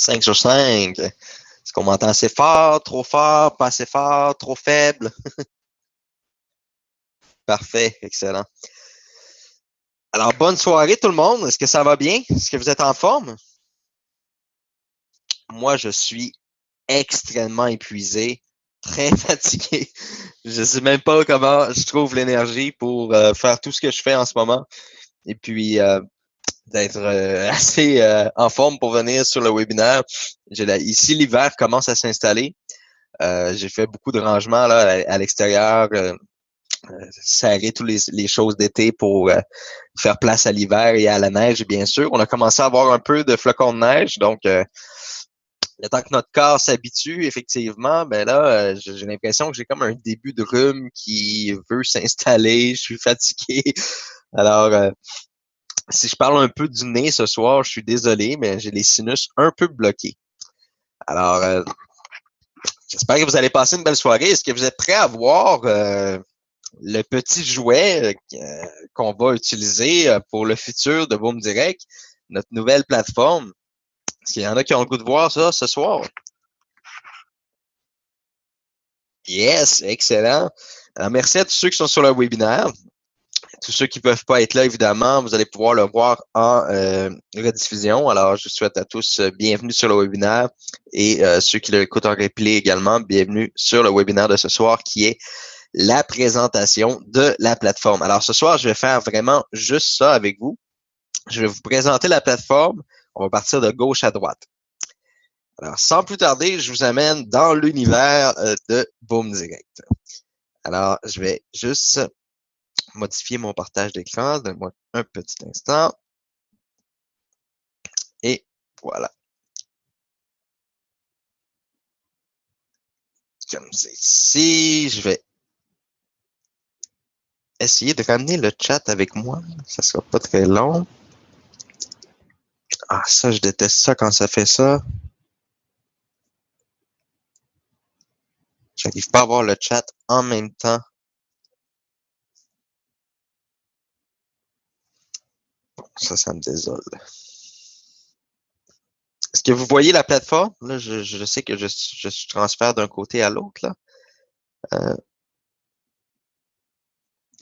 5 sur 5. Est-ce qu'on m'entend assez fort, pas assez fort, trop faible? Parfait, excellent. Alors, bonne soirée tout le monde. Est-ce que ça va bien? Est-ce que vous êtes en forme? Moi, je suis extrêmement épuisé, très fatigué. Je ne sais même pas comment je trouve l'énergie pour faire tout ce que je fais en ce moment. Et puis, d'être assez en forme pour venir sur le webinaire. Ici, l'hiver commence à s'installer. J'ai fait beaucoup de rangements là, à l'extérieur, serrer toutes les choses d'été pour faire place à l'hiver et à la neige, bien sûr. On a commencé à avoir un peu de flocons de neige, donc le temps que notre corps s'habitue, effectivement, ben là, j'ai l'impression que j'ai comme un début de rhume qui veut s'installer. Je suis fatigué. Alors, si je parle un peu du nez ce soir, je suis désolé, mais j'ai les sinus un peu bloqués. Alors, j'espère que vous allez passer une belle soirée. Est-ce que vous êtes prêts à voir le petit jouet qu'on va utiliser pour le futur de Boom Direct, notre nouvelle plateforme? Est-ce qu'il y en a qui ont le goût de voir ça ce soir? Yes, excellent. Alors, merci à tous ceux qui sont sur le webinaire. Tous ceux qui ne peuvent pas être là, évidemment, vous allez pouvoir le voir en rediffusion. Alors, je souhaite à tous bienvenue sur le webinaire et ceux qui l'écoutent en replay également, bienvenue sur le webinaire de ce soir qui est la présentation de la plateforme. Alors, ce soir, je vais faire vraiment juste ça avec vous. Je vais vous présenter la plateforme. On va partir de gauche à droite. Alors, sans plus tarder, je vous amène dans l'univers de Boom Direct. Alors, je vais juste modifier mon partage d'écran. Donne-moi un petit instant. Et voilà. Comme c'est ici, je vais essayer de ramener le chat avec moi. Ça sera pas très long. Ah, ça, je déteste ça quand ça fait ça. J'arrive pas à voir le chat en même temps. Bon, ça me désole. Est-ce que vous voyez la plateforme? Là, je sais que je transfère d'un côté à l'autre, là.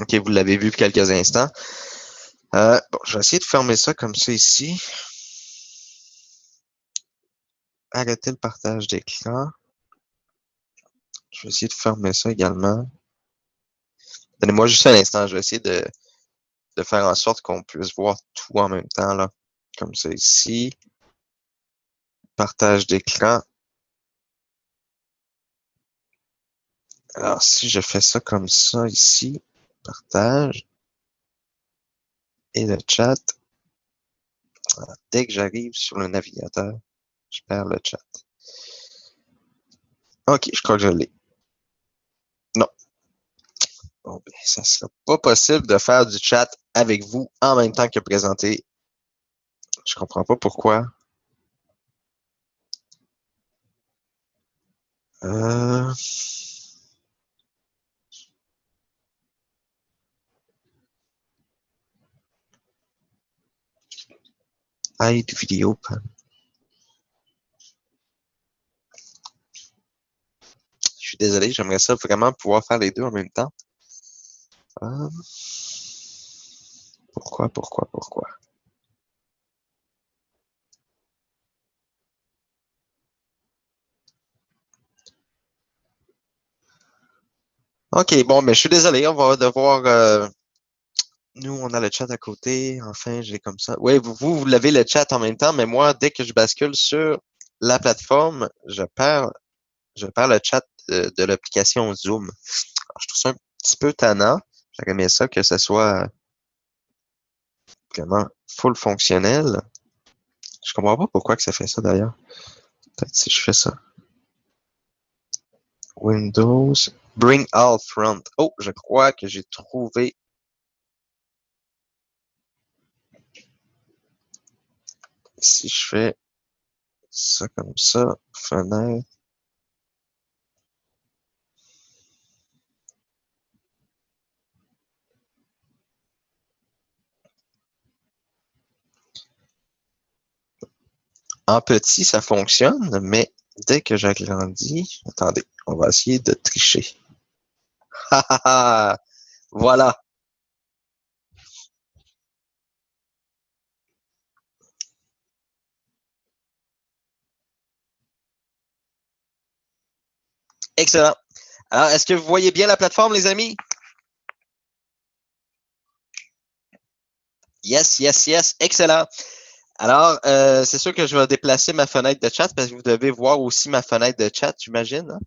OK, vous l'avez vu pour quelques instants. Bon, je vais essayer de fermer ça comme ça ici. Arrêter le partage d'écran. Je vais essayer de fermer ça également. Donnez-moi juste un instant, je vais essayer de faire en sorte qu'on puisse voir tout en même temps, là. Comme ça ici. Partage d'écran. Alors, si je fais ça comme ça ici, partage et le chat. Alors, dès que j'arrive sur le navigateur, je perds le chat. OK, je crois que je l'ai. Non. Bon, ben, ça sera pas possible de faire du chat avec vous en même temps que présenter. Je comprends pas pourquoi. Euh... Hide vidéo. Je suis désolé, j'aimerais ça vraiment pouvoir faire les deux en même temps. Pourquoi? OK, bon, mais je suis désolé, on va devoir... Nous, on a le chat à côté. Enfin, j'ai comme ça. Oui, vous l'avez le chat en même temps, mais moi, dès que je bascule sur la plateforme, je perds le chat de l'application Zoom. Alors, je trouve ça un petit peu tannant. J'aurais aimé ça que ce soit vraiment full fonctionnel. Je comprends pas pourquoi que ça fait ça d'ailleurs. Peut-être si je fais ça. Windows, Bring All Front. Oh, je crois que j'ai trouvé. Si je fais ça comme ça, fenêtre. En petit, ça fonctionne, mais dès que j'agrandis, attendez, on va essayer de tricher. Voilà. Excellent. Alors, est-ce que vous voyez bien la plateforme, les amis? Yes, yes, yes. Excellent. Alors, c'est sûr que je vais déplacer ma fenêtre de chat parce que vous devez voir aussi ma fenêtre de chat, j'imagine. Hein?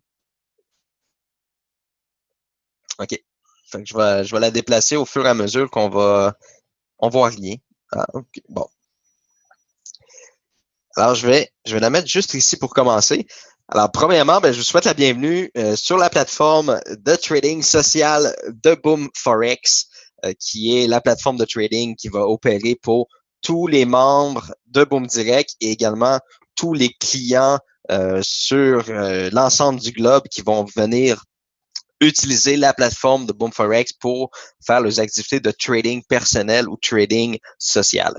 OK. Fait que je vais la déplacer au fur et à mesure on voit rien. Ah, OK. Bon. Alors, je vais la mettre juste ici pour commencer. Alors, premièrement, je vous souhaite la bienvenue sur la plateforme de trading social de Boom Forex, qui est la plateforme de trading qui va opérer pour tous les membres de Boom Direct et également tous les clients sur l'ensemble du globe qui vont venir utiliser la plateforme de Boom Forex pour faire leurs activités de trading personnel ou trading social.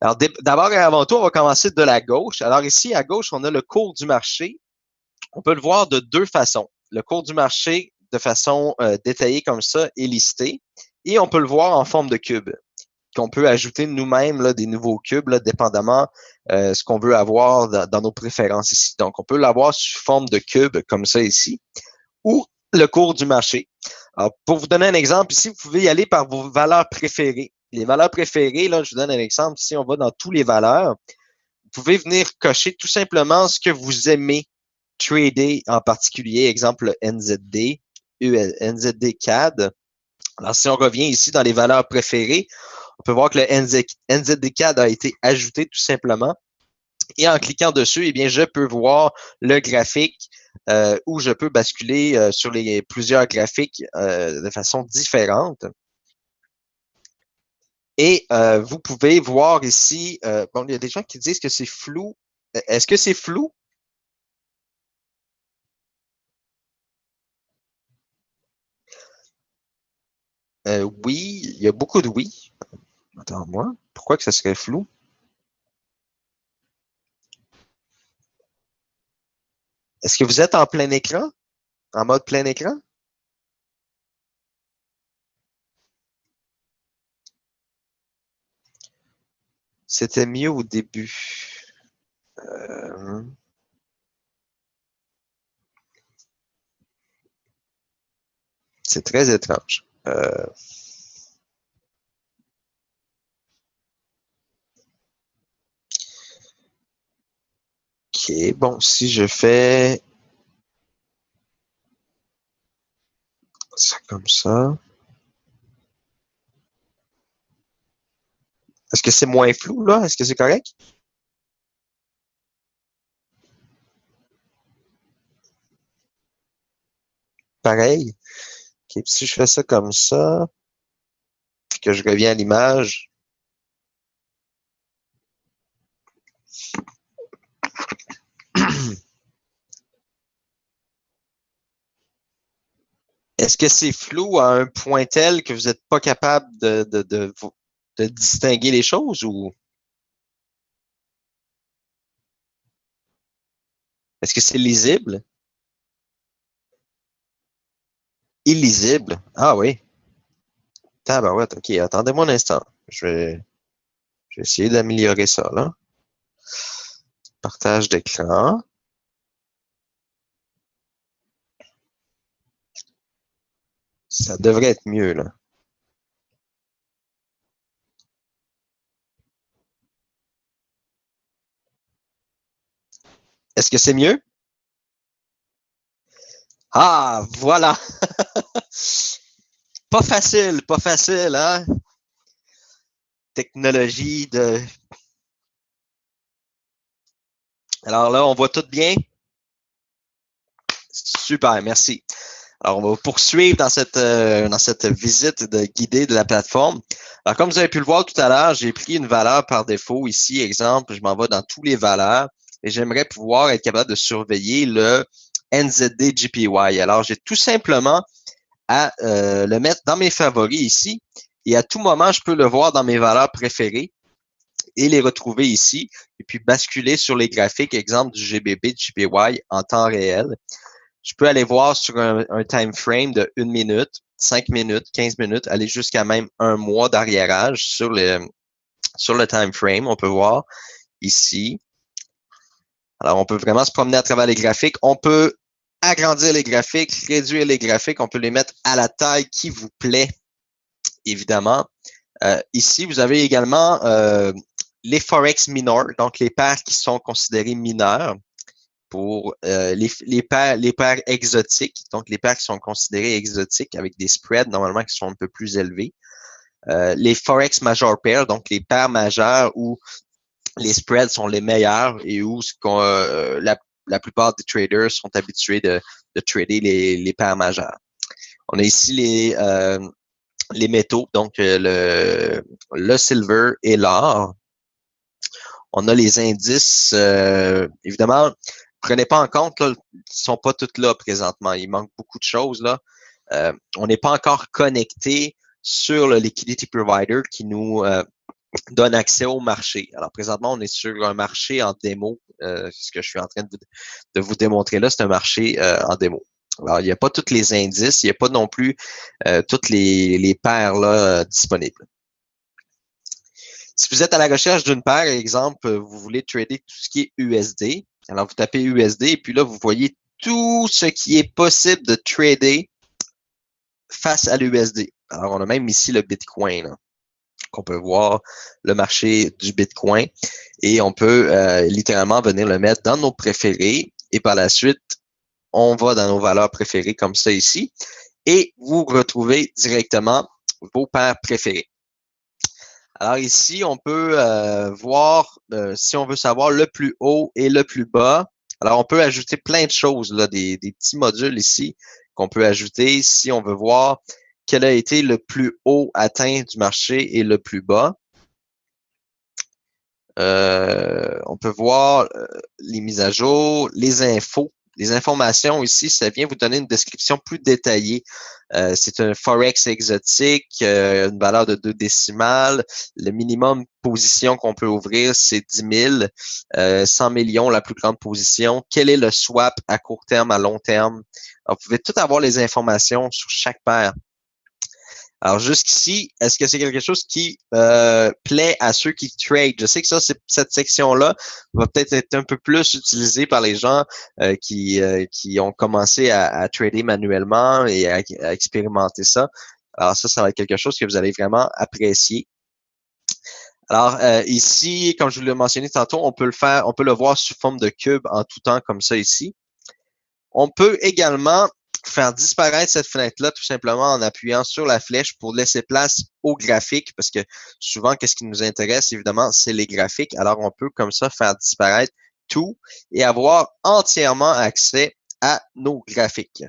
Alors, d'abord et avant tout, on va commencer de la gauche. Alors ici, à gauche, on a le cours du marché. On peut le voir de deux façons. Le cours du marché, de façon détaillée comme ça, est listé. Et on peut le voir en forme de cube, qu'on peut ajouter nous-mêmes là, des nouveaux cubes, là, dépendamment ce qu'on veut avoir dans nos préférences ici. Donc, on peut l'avoir sous forme de cube, comme ça ici, ou le cours du marché. Alors, pour vous donner un exemple, ici, vous pouvez y aller par vos valeurs préférées. Les valeurs préférées, là, je vous donne un exemple. Si on va dans tous les valeurs, vous pouvez venir cocher tout simplement ce que vous aimez trader en particulier. Exemple, NZD, NZD CAD. Alors, si on revient ici dans les valeurs préférées, on peut voir que le NZD CAD a été ajouté tout simplement. Et en cliquant dessus, eh bien, je peux voir le graphique où je peux basculer sur les plusieurs graphiques de façon différente. Et vous pouvez voir ici, bon, il y a des gens qui disent que c'est flou. Est-ce que c'est flou? Oui, il y a beaucoup de oui. Attends-moi. Pourquoi que ça serait flou? Est-ce que vous êtes en plein écran? En mode plein écran? C'était mieux au début. Euh, c'est très étrange. OK, bon, si je fais ça comme ça, est-ce que c'est moins flou, là? Est-ce que c'est correct? Pareil. OK, puis si je fais ça comme ça, puis que je reviens à l'image, est-ce que c'est flou à un point tel que vous n'êtes pas capable de distinguer les choses ou est-ce que c'est lisible? Illisible. Ah oui. Tabarouette. OK, attendez-moi un instant. Je vais essayer d'améliorer ça, là. Partage d'écran. Ça devrait être mieux, là. Est-ce que c'est mieux? Ah, voilà. Pas facile, hein? Technologie de. Alors là, on voit tout bien? Super, merci. Alors, on va poursuivre dans cette visite guidée de la plateforme. Alors, comme vous avez pu le voir tout à l'heure, j'ai pris une valeur par défaut ici. Exemple, je m'en vais dans tous les valeurs et j'aimerais pouvoir être capable de surveiller le NZD GPY. Alors, j'ai tout simplement à le mettre dans mes favoris ici et à tout moment, je peux le voir dans mes valeurs préférées. et les retrouver ici, et puis basculer sur les graphiques, exemple du GBP, du JPY en temps réel. Je peux aller voir sur un time frame de 1 minute, 5 minutes, 15 minutes, aller jusqu'à même un mois d'arriérage sur le time frame. On peut voir ici. Alors, on peut vraiment se promener à travers les graphiques. On peut agrandir les graphiques, réduire les graphiques. On peut les mettre à la taille qui vous plaît, évidemment. Ici, vous avez également les forex minors, donc les paires qui sont considérées mineures pour les paires exotiques, donc les paires qui sont considérées exotiques avec des spreads normalement qui sont un peu plus élevés. Les forex major pairs, donc les paires majeures où les spreads sont les meilleurs et où la plupart des traders sont habitués de trader les paires majeures. On a ici les métaux, donc le silver et l'or. On a les indices, évidemment, prenez pas en compte, là, ils sont pas tous là présentement. Il manque beaucoup de choses là. On n'est pas encore connecté sur le liquidity provider qui nous donne accès au marché. Alors présentement, on est sur un marché en démo. Ce que je suis en train de vous démontrer là, c'est un marché en démo. Alors, il n'y a pas tous les indices, il n'y a pas non plus toutes les paires là disponibles. Si vous êtes à la recherche d'une paire, exemple, vous voulez trader tout ce qui est USD, alors vous tapez USD et puis là, vous voyez tout ce qui est possible de trader face à l'USD. Alors, on a même ici le Bitcoin, là, qu'on peut voir le marché du Bitcoin et on peut littéralement venir le mettre dans nos préférés et par la suite, on va dans nos valeurs préférées comme ça ici et vous retrouvez directement vos paires préférées. Alors ici, on peut voir si on veut savoir le plus haut et le plus bas. Alors, on peut ajouter plein de choses, là, des petits modules ici qu'on peut ajouter si on veut voir quel a été le plus haut atteint du marché et le plus bas. On peut voir les mises à jour, les infos. Les informations ici, ça vient vous donner une description plus détaillée. C'est un forex exotique, une valeur de 2 décimales. Le minimum position qu'on peut ouvrir, c'est 10 000. 100 millions, la plus grande position. Quel est le swap à court terme, à long terme? Alors, vous pouvez tout avoir les informations sur chaque paire. Alors, jusqu'ici, est-ce que c'est quelque chose qui plaît à ceux qui trade? Je sais que cette section-là va peut-être être un peu plus utilisée par les gens qui ont commencé à trader manuellement et à expérimenter ça. Alors, ça va être quelque chose que vous allez vraiment apprécier. Alors, ici, comme je vous l'ai mentionné tantôt, on peut le voir sous forme de cube en tout temps comme ça ici. On peut également faire disparaître cette fenêtre-là tout simplement en appuyant sur la flèche pour laisser place aux graphiques parce que souvent, qu'est-ce qui nous intéresse, évidemment, c'est les graphiques. Alors, on peut comme ça faire disparaître tout et avoir entièrement accès à nos graphiques.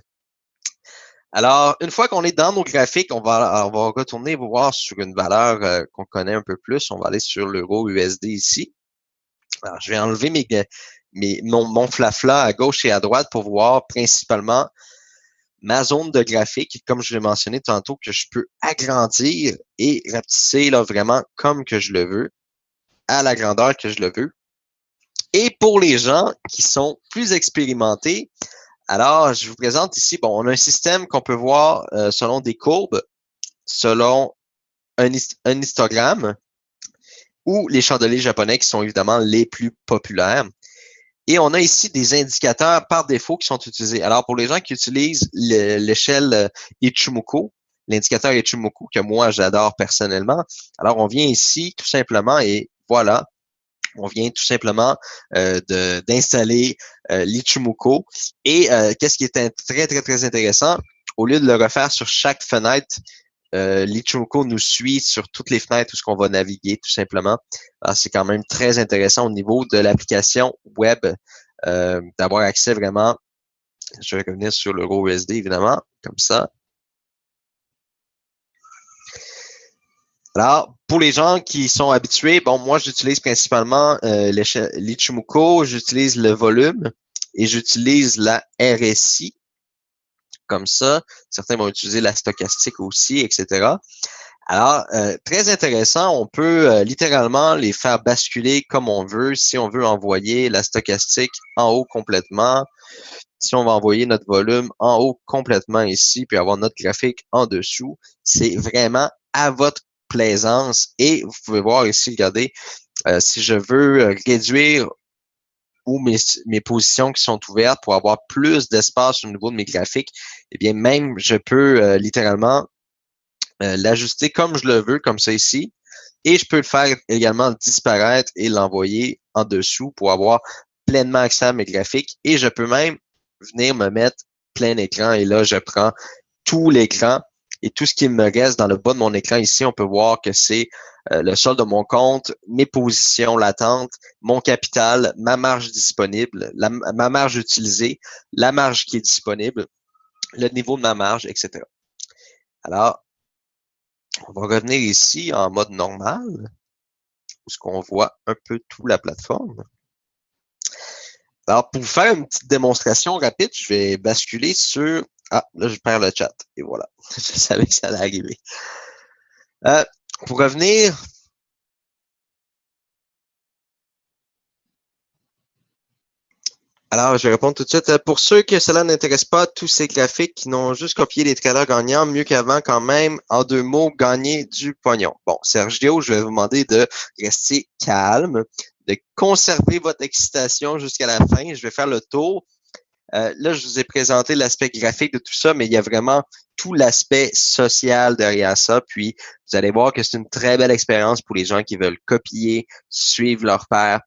Alors, une fois qu'on est dans nos graphiques, on va retourner voir sur une valeur qu'on connaît un peu plus. On va aller sur l'euro USD ici. Alors, je vais enlever mon flafla à gauche et à droite pour voir principalement ma zone de graphique, comme je l'ai mentionné tantôt, que je peux agrandir et rapetisser là, vraiment comme que je le veux, à la grandeur que je le veux. Et pour les gens qui sont plus expérimentés, alors je vous présente ici, bon, on a un système qu'on peut voir selon des courbes, selon un histogramme, ou les chandeliers japonais qui sont évidemment les plus populaires. Et on a ici des indicateurs par défaut qui sont utilisés. Alors, pour les gens qui utilisent l'échelle Ichimoku, l'indicateur Ichimoku que moi, j'adore personnellement, alors on vient ici tout simplement et voilà, on vient tout simplement d'installer l'Ichimoku. Et qu'est-ce qui est très, très, très intéressant, au lieu de le refaire sur chaque fenêtre, l'Ichimoku nous suit sur toutes les fenêtres où ce qu'on va naviguer tout simplement. C'est quand même très intéressant au niveau de l'application web d'avoir accès vraiment. Je vais revenir sur l'euro USD évidemment, comme ça. Alors, pour les gens qui sont habitués, bon, moi j'utilise principalement l'Ichimoku, j'utilise le volume et j'utilise la RSI. Comme ça, certains vont utiliser la stochastique aussi, etc. Alors, très intéressant, on peut littéralement les faire basculer comme on veut. Si on veut envoyer la stochastique en haut complètement, si on va envoyer notre volume en haut complètement ici, puis avoir notre graphique en dessous, c'est vraiment à votre plaisance. Et vous pouvez voir ici, regardez, si je veux réduire ou mes positions qui sont ouvertes pour avoir plus d'espace au niveau de mes graphiques, eh bien, même je peux littéralement l'ajuster comme je le veux, comme ça ici. Et je peux le faire également disparaître et l'envoyer en dessous pour avoir pleinement accès à mes graphiques. Et je peux même venir me mettre plein écran. Et là, je prends tout l'écran et tout ce qui me reste dans le bas de mon écran ici, on peut voir que c'est le solde de mon compte, mes positions latentes, mon capital, ma marge disponible, ma marge utilisée, la marge qui est disponible, le niveau de ma marge, etc. Alors, on va revenir ici en mode normal, où ce qu'on voit un peu tout la plateforme. Alors, pour vous faire une petite démonstration rapide, je vais basculer sur... Ah, là, je perds le chat. Et voilà. Je savais que ça allait arriver. Pour revenir... Alors, je vais répondre tout de suite. Pour ceux que cela n'intéresse pas, tous ces graphiques qui n'ont juste copié les traders gagnants, mieux qu'avant quand même, en 2 mots, gagner du pognon. Bon, Sergio, je vais vous demander de rester calme, de conserver votre excitation jusqu'à la fin. Je vais faire le tour. Là, je vous ai présenté l'aspect graphique de tout ça, mais il y a vraiment tout l'aspect social derrière ça. Puis, vous allez voir que c'est une très belle expérience pour les gens qui veulent copier, suivre leur père.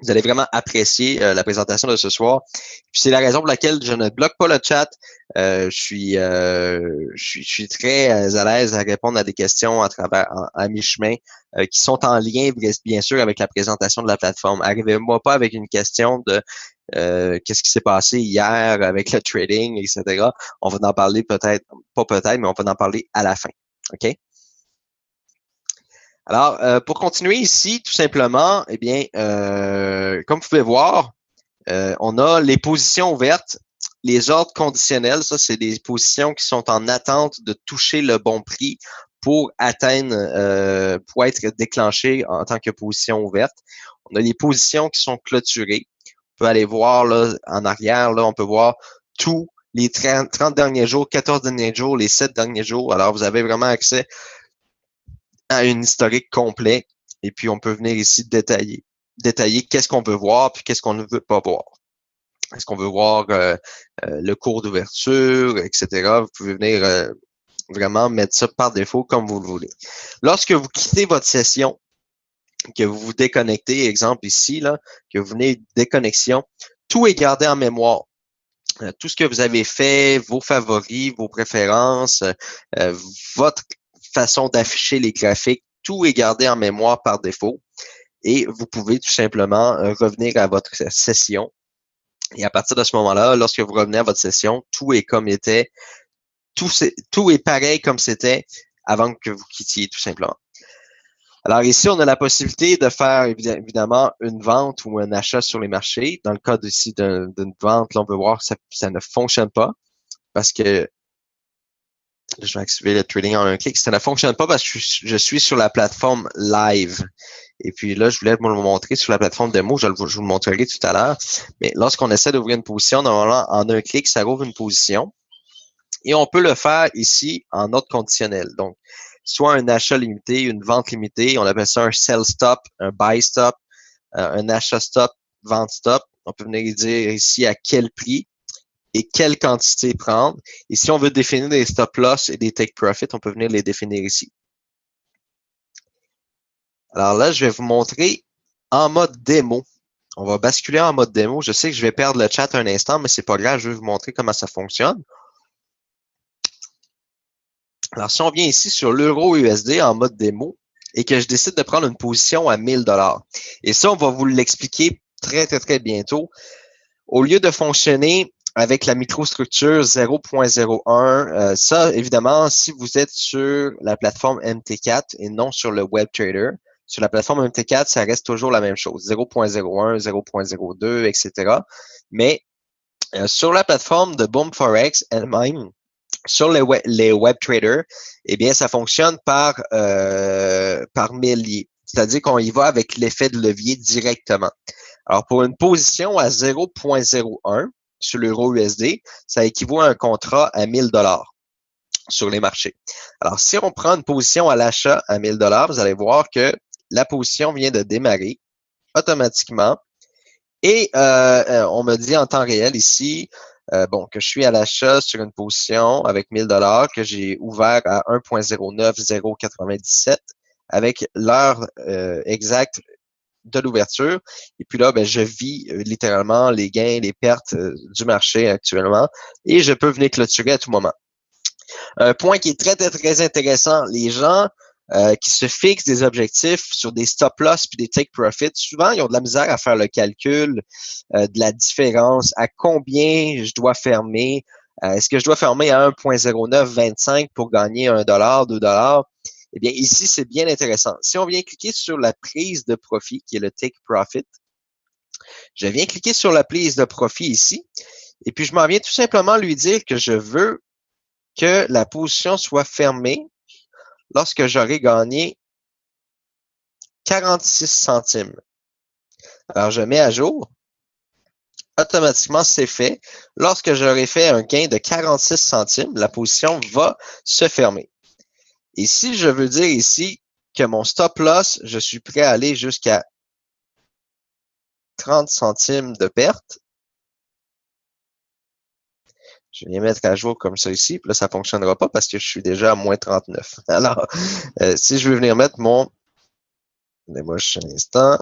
Vous allez vraiment apprécier la présentation de ce soir. Puis c'est la raison pour laquelle je ne bloque pas le chat. Je suis très à l'aise à répondre à des questions à mi-chemin qui sont en lien, bien sûr, avec la présentation de la plateforme. Arrivez-moi pas avec une question de qu'est-ce qui s'est passé hier avec le trading, etc. On va en parler peut-être, pas peut-être, mais on va en parler à la fin. OK? Alors, pour continuer ici, tout simplement, eh bien, comme vous pouvez voir, on a les positions ouvertes, les ordres conditionnels. Ça, c'est des positions qui sont en attente de toucher le bon prix pour atteindre, pour être déclenchées en tant que position ouverte. On a les positions qui sont clôturées. On peut aller voir là en arrière, là, on peut voir tous les 30 derniers jours, 14 derniers jours, les 7 derniers jours. Alors, vous avez vraiment accès à une historique complet. Et puis, on peut venir ici détailler qu'est-ce qu'on veut voir puis qu'est-ce qu'on ne veut pas voir. Est-ce qu'on veut voir le cours d'ouverture, etc. Vous pouvez venir vraiment mettre ça par défaut comme vous le voulez. Lorsque vous quittez votre session, que vous vous déconnectez, exemple ici, là, que vous venez déconnexion, tout est gardé en mémoire. Tout ce que vous avez fait, vos favoris, vos préférences, votre façon d'afficher les graphiques, tout est gardé en mémoire par défaut. Et vous pouvez tout simplement revenir à votre session. Et à partir de ce moment-là, lorsque vous revenez à votre session, tout est comme était, tout est pareil comme c'était avant que vous quittiez, tout simplement. Alors ici, on a la possibilité de faire évidemment une vente ou un achat sur les marchés. Dans le cas ici d'une vente, là, on peut voir que ça ne fonctionne pas parce que je vais activer le trading en un clic. Ça ne fonctionne pas parce que je suis sur la plateforme live. Et puis là, je voulais vous le montrer sur la plateforme démo. Je vous le montrerai tout à l'heure. Mais lorsqu'on essaie d'ouvrir une position, normalement, en un clic, ça ouvre une position. Et on peut le faire ici en ordre conditionnel. Donc, soit un achat limité, une vente limitée. On appelle ça un sell stop, un buy stop, un achat stop, vente stop. On peut venir dire ici à quel prix et quelle quantité prendre. Et si on veut définir des stop loss et des take profit, on peut venir les définir ici. Alors là, je vais vous montrer en mode démo. On va basculer en mode démo. Je sais que je vais perdre le chat un instant, mais c'est pas grave, je vais vous montrer comment ça fonctionne. Alors, si on vient ici sur l'euro USD en mode démo et que je décide de prendre une position à 1000 $, et ça, on va vous l'expliquer très, très, très bientôt. Au lieu de fonctionner avec la microstructure 0.01, ça, évidemment, si vous êtes sur la plateforme MT4 et non sur le WebTrader, sur la plateforme MT4, ça reste toujours la même chose, 0.01, 0.02, etc. Mais sur la plateforme de Boom Forex elle-même, Sur les web traders, eh bien, ça fonctionne par milliers. C'est-à-dire qu'on y va avec l'effet de levier directement. Alors, pour une position à 0,01 sur l'euro USD, ça équivaut à un contrat à 1000 dollars sur les marchés. Alors, si on prend une position à l'achat à 1000 dollars, vous allez voir que la position vient de démarrer automatiquement. Et on me dit en temps réel ici, que je suis à l'achat sur une position avec 1000 dollars que j'ai ouvert à 1.09097 avec l'heure exacte de l'ouverture. Et puis là, je vis littéralement les gains, les pertes du marché actuellement et je peux venir clôturer à tout moment. Un point qui est très, très, très intéressant, les gens qui se fixent des objectifs sur des stop-loss puis des take-profit, souvent, ils ont de la misère à faire le calcul de la différence, à combien je dois fermer. Est-ce que je dois fermer à 1.0925 pour gagner $1, $2? Eh bien, ici, c'est bien intéressant. Si on vient cliquer sur la prise de profit, qui est le take profit, je viens cliquer sur la prise de profit ici, et puis je m'en viens tout simplement lui dire que je veux que la position soit fermée lorsque j'aurai gagné 46 centimes. Alors, je mets à jour. Automatiquement, c'est fait. Lorsque j'aurai fait un gain de 46 centimes, la position va se fermer. Et si je veux dire ici que mon stop loss, je suis prêt à aller jusqu'à 30 centimes de perte, je vais mettre à jour comme ça ici, puis là, ça ne fonctionnera pas parce que je suis déjà à moins 39. Alors, si je veux venir mettre mon... Donnez-moi juste un instant.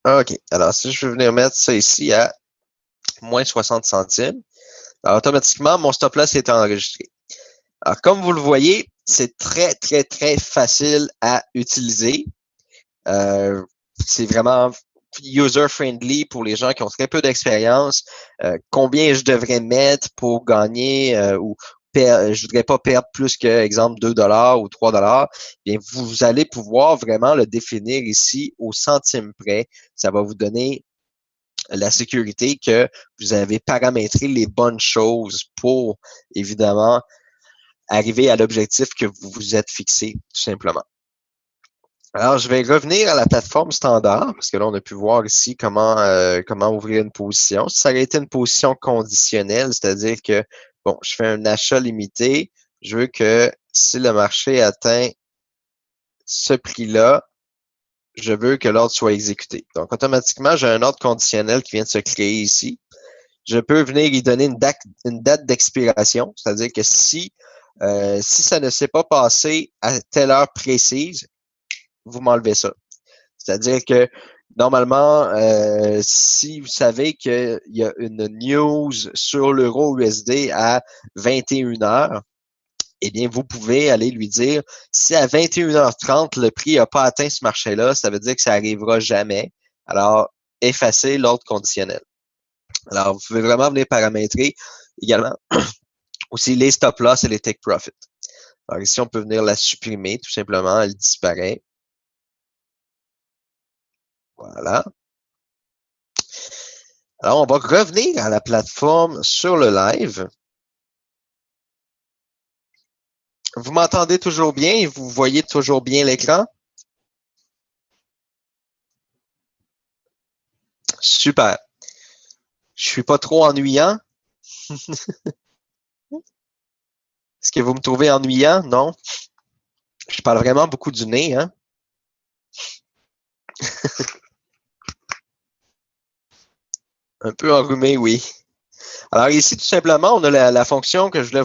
OK. Alors, si je veux venir mettre ça ici à moins 60 centimes, alors, automatiquement, mon stop loss est enregistré. Alors, comme vous le voyez, c'est très, très, très facile à utiliser. C'est vraiment user-friendly pour les gens qui ont très peu d'expérience. Combien je devrais mettre pour gagner ou je voudrais pas perdre plus que, exemple, 2 dollars ou 3 dollars. Bien, vous allez pouvoir vraiment le définir ici au centime près. Ça va vous donner la sécurité que vous avez paramétré les bonnes choses pour, évidemment, arriver à l'objectif que vous vous êtes fixé, tout simplement. Alors, je vais revenir à la plateforme standard, parce que là, on a pu voir ici comment ouvrir une position. Si ça aurait été une position conditionnelle, c'est-à-dire que, bon, je fais un achat limité, je veux que si le marché atteint ce prix-là, je veux que l'ordre soit exécuté. Donc, automatiquement, j'ai un ordre conditionnel qui vient de se créer ici. Je peux venir y donner une date d'expiration, c'est-à-dire que si ça ne s'est pas passé à telle heure précise, vous m'enlevez ça. C'est-à-dire que normalement, si vous savez qu'il y a une news sur l'euro USD à 21 heures, eh bien, vous pouvez aller lui dire, si à 21h30, le prix n'a pas atteint ce marché-là, ça veut dire que ça n'arrivera jamais. Alors, effacez l'ordre conditionnel. Alors, vous pouvez vraiment venir paramétrer également aussi les stop-loss et les take profit. Alors ici, on peut venir la supprimer, tout simplement, elle disparaît. Voilà. Alors, on va revenir à la plateforme sur le live. Vous m'entendez toujours bien et vous voyez toujours bien l'écran? Super. Je suis pas trop ennuyant? Est-ce que vous me trouvez ennuyant? Non? Je parle vraiment beaucoup du nez, hein? Un peu enrhumé, oui. Alors ici, tout simplement, on a la fonction que je voulais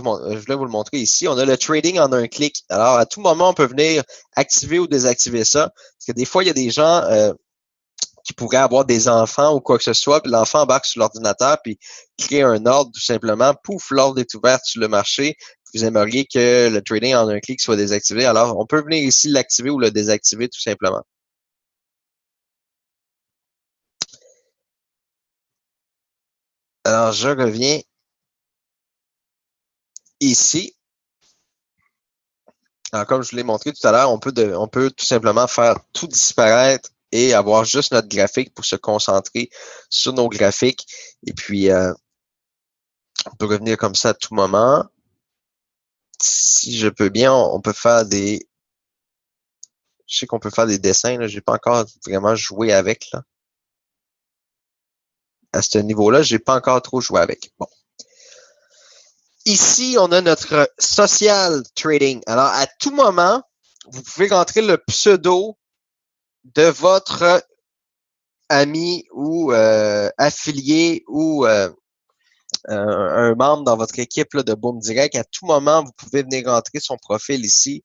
vous le montrer ici. On a le trading en un clic. Alors, à tout moment, on peut venir activer ou désactiver ça. Parce que des fois, il y a des gens qui pourraient avoir des enfants ou quoi que ce soit, puis l'enfant embarque sur l'ordinateur, puis crée un ordre tout simplement. Pouf, l'ordre est ouvert sur le marché. Vous aimeriez que le trading en un clic soit désactivé. Alors, on peut venir ici l'activer ou le désactiver tout simplement. Alors, je reviens ici. Alors, comme je vous l'ai montré tout à l'heure, on peut tout simplement faire tout disparaître et avoir juste notre graphique pour se concentrer sur nos graphiques. Et puis, on peut revenir comme ça à tout moment. Si je peux bien, on peut faire des... Je sais qu'on peut faire des dessins, là. J'ai pas encore vraiment joué avec, là. À ce niveau-là, j'ai pas encore trop joué avec. Bon. Ici, on a notre social trading. Alors, à tout moment, vous pouvez rentrer le pseudo de votre ami ou affilié ou un membre dans votre équipe là, de Boom Direct. À tout moment, vous pouvez venir rentrer son profil ici.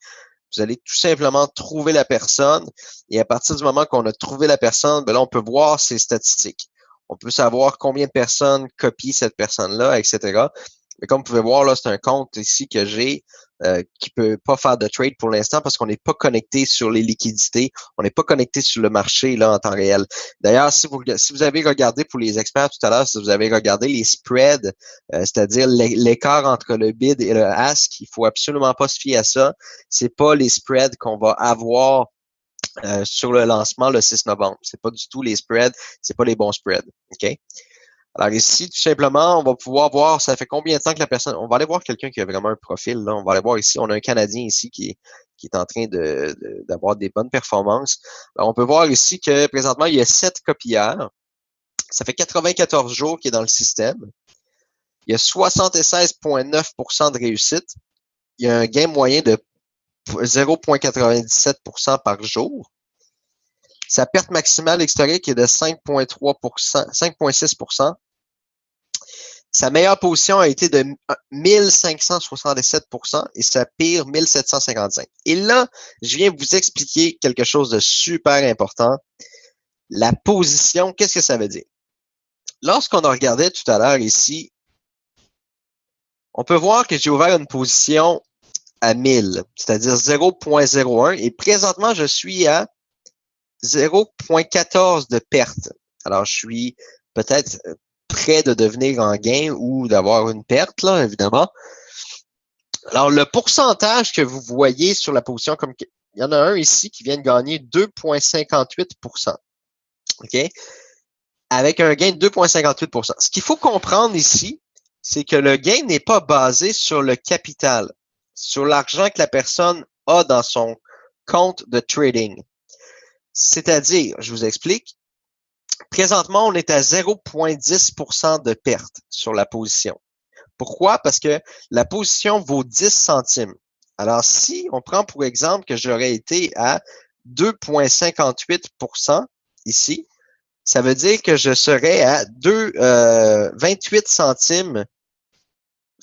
Vous allez tout simplement trouver la personne et à partir du moment qu'on a trouvé la personne, ben là, on peut voir ses statistiques. On peut savoir combien de personnes copient cette personne-là, etc. Mais comme vous pouvez voir, là, c'est un compte ici que j'ai qui peut pas faire de trade pour l'instant parce qu'on n'est pas connecté sur les liquidités, on n'est pas connecté sur le marché là en temps réel. D'ailleurs, si vous avez regardé pour les experts tout à l'heure, si vous avez regardé les spreads, c'est-à-dire l'écart entre le bid et le ask, il faut absolument pas se fier à ça. C'est pas les spreads qu'on va avoir sur le lancement le 6 novembre. C'est pas du tout les spreads, c'est pas les bons spreads. OK? Alors ici, tout simplement, on va pouvoir voir ça fait combien de temps que la personne... On va aller voir quelqu'un qui a vraiment un profil. Là. On va aller voir ici, on a un Canadien ici qui est en train d'avoir des bonnes performances. Alors, on peut voir ici que présentement, il y a 7 copieurs. Ça fait 94 jours qu'il est dans le système. Il y a 76,9% de réussite. Il y a un gain moyen de 0,97% par jour. Sa perte maximale historique est de 5,3%, 5,6%. Sa meilleure position a été de 1567% et sa pire 1755. Et là, je viens vous expliquer quelque chose de super important. La position, qu'est-ce que ça veut dire? Lorsqu'on a regardé tout à l'heure ici, on peut voir que j'ai ouvert une position à 1000, c'est-à-dire 0,01 et présentement, je suis à 0,14 de perte. Alors, je suis peut-être près de devenir en gain ou d'avoir une perte, là, évidemment. Alors, le pourcentage que vous voyez sur la position, comme il y en a un ici qui vient de gagner 2,58%. OK? Avec un gain de 2,58%. Ce qu'il faut comprendre ici, c'est que le gain n'est pas basé sur le capital, sur l'argent que la personne a dans son compte de trading. C'est-à-dire, je vous explique, présentement, on est à 0,10% de perte sur la position. Pourquoi? Parce que la position vaut 10 centimes. Alors, si on prend pour exemple que j'aurais été à 2,58% ici, ça veut dire que je serais à 28 centimes,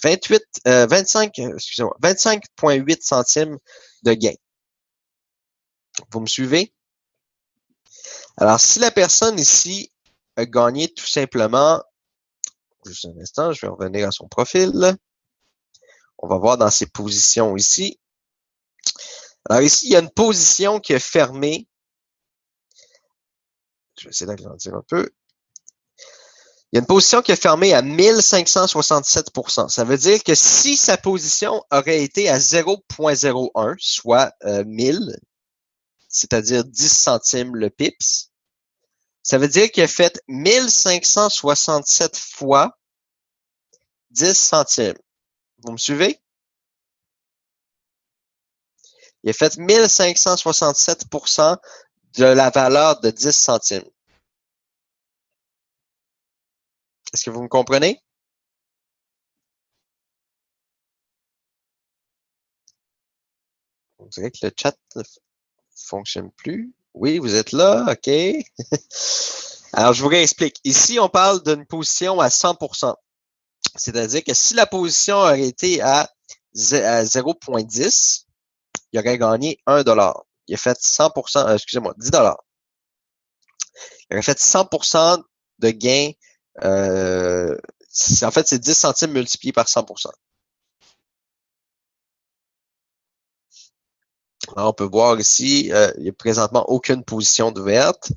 25,8 centimes de gain. Vous me suivez? Alors, si la personne ici a gagné tout simplement, juste un instant, je vais revenir à son profil. On va voir dans ses positions ici. Alors ici, il y a une position qui est fermée. Je vais essayer d'agrandir un peu. Il y a une position qui est fermée à 1567%. Ça veut dire que si sa position aurait été à 0,01, soit 1000, c'est-à-dire 10 centimes le pips, ça veut dire qu'il a fait 1567 fois 10 centimes. Vous me suivez? Il a fait 1567% de la valeur de 10 centimes. Est-ce que vous me comprenez? On dirait que le chat ne fonctionne plus. Oui, vous êtes là, OK. Alors, je vous réexplique. Ici, on parle d'une position à 100%. C'est-à-dire que si la position aurait été à 0,10, il aurait gagné 1 $. Il a fait 100%, excusez-moi, 10 $. Il aurait fait 100% de gain. En fait, c'est 10 centimes multiplié par 100%. Alors, on peut voir ici, il n'y a présentement aucune position ouverte.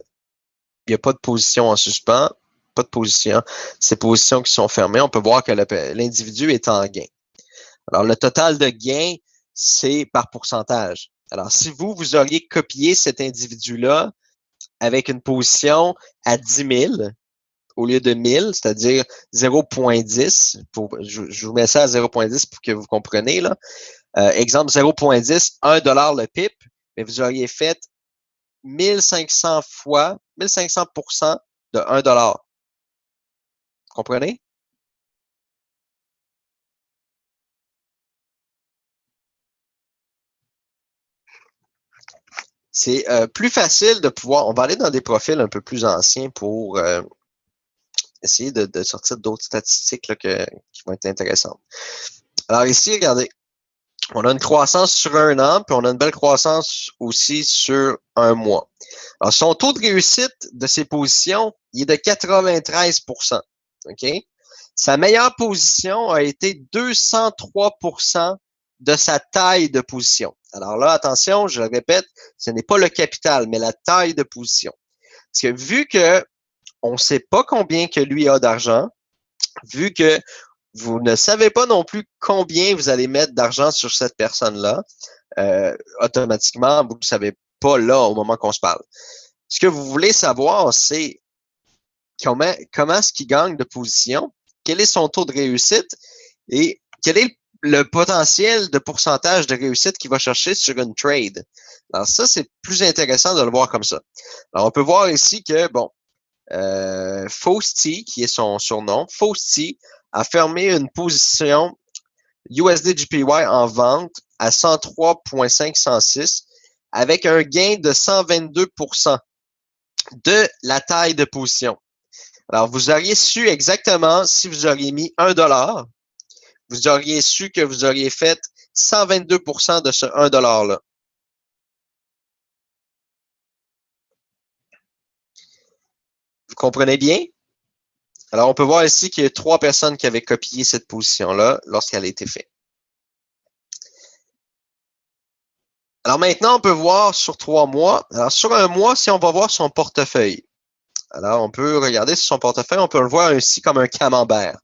Il n'y a pas de position en suspens, pas de position. Ces positions qui sont fermées, on peut voir que l'individu est en gain. Alors, le total de gain, c'est par pourcentage. Alors, si vous auriez copié cet individu-là, avec une position à 10 000 au lieu de 1000, c'est-à-dire 0.10. Je vous mets ça à 0.10 pour que vous compreniez, là. Exemple 0.10, 1 dollar le pip, mais vous auriez fait 1500 fois, 1500% de 1 dollar. Comprenez? C'est plus facile de pouvoir. On va aller dans des profils un peu plus anciens pour essayer de sortir d'autres statistiques là, qui vont être intéressantes. Alors ici, regardez, on a une croissance sur un an, puis on a une belle croissance aussi sur un mois. Alors, son taux de réussite de ses positions, il est de 93%. OK? Sa meilleure position a été 203% de sa taille de position. Alors là, attention, je le répète, ce n'est pas le capital, mais la taille de position. Parce que vu que on ne sait pas combien que lui a d'argent, vu que vous ne savez pas non plus combien vous allez mettre d'argent sur cette personne-là, automatiquement, vous ne le savez pas là au moment qu'on se parle. Ce que vous voulez savoir, c'est comment est-ce qu'il gagne de position, quel est son taux de réussite et quel est le potentiel de pourcentage de réussite qu'il va chercher sur une trade. Alors ça, c'est plus intéressant de le voir comme ça. Alors on peut voir ici que, bon, Fausty, qui est son surnom, Fausty a fermé une position USD/JPY en vente à 103,506 avec un gain de 122% de la taille de position. Alors, vous auriez su exactement si vous auriez mis 1 dollar, vous auriez su que vous auriez fait 122% de ce 1 dollar-là. Vous comprenez bien? Alors, on peut voir ici qu'il y a 3 personnes qui avaient copié cette position-là lorsqu'elle a été faite. Alors maintenant, on peut voir sur 3 mois. Alors, sur un mois, si on va voir son portefeuille. Alors, on peut regarder sur son portefeuille, on peut le voir aussi comme un camembert.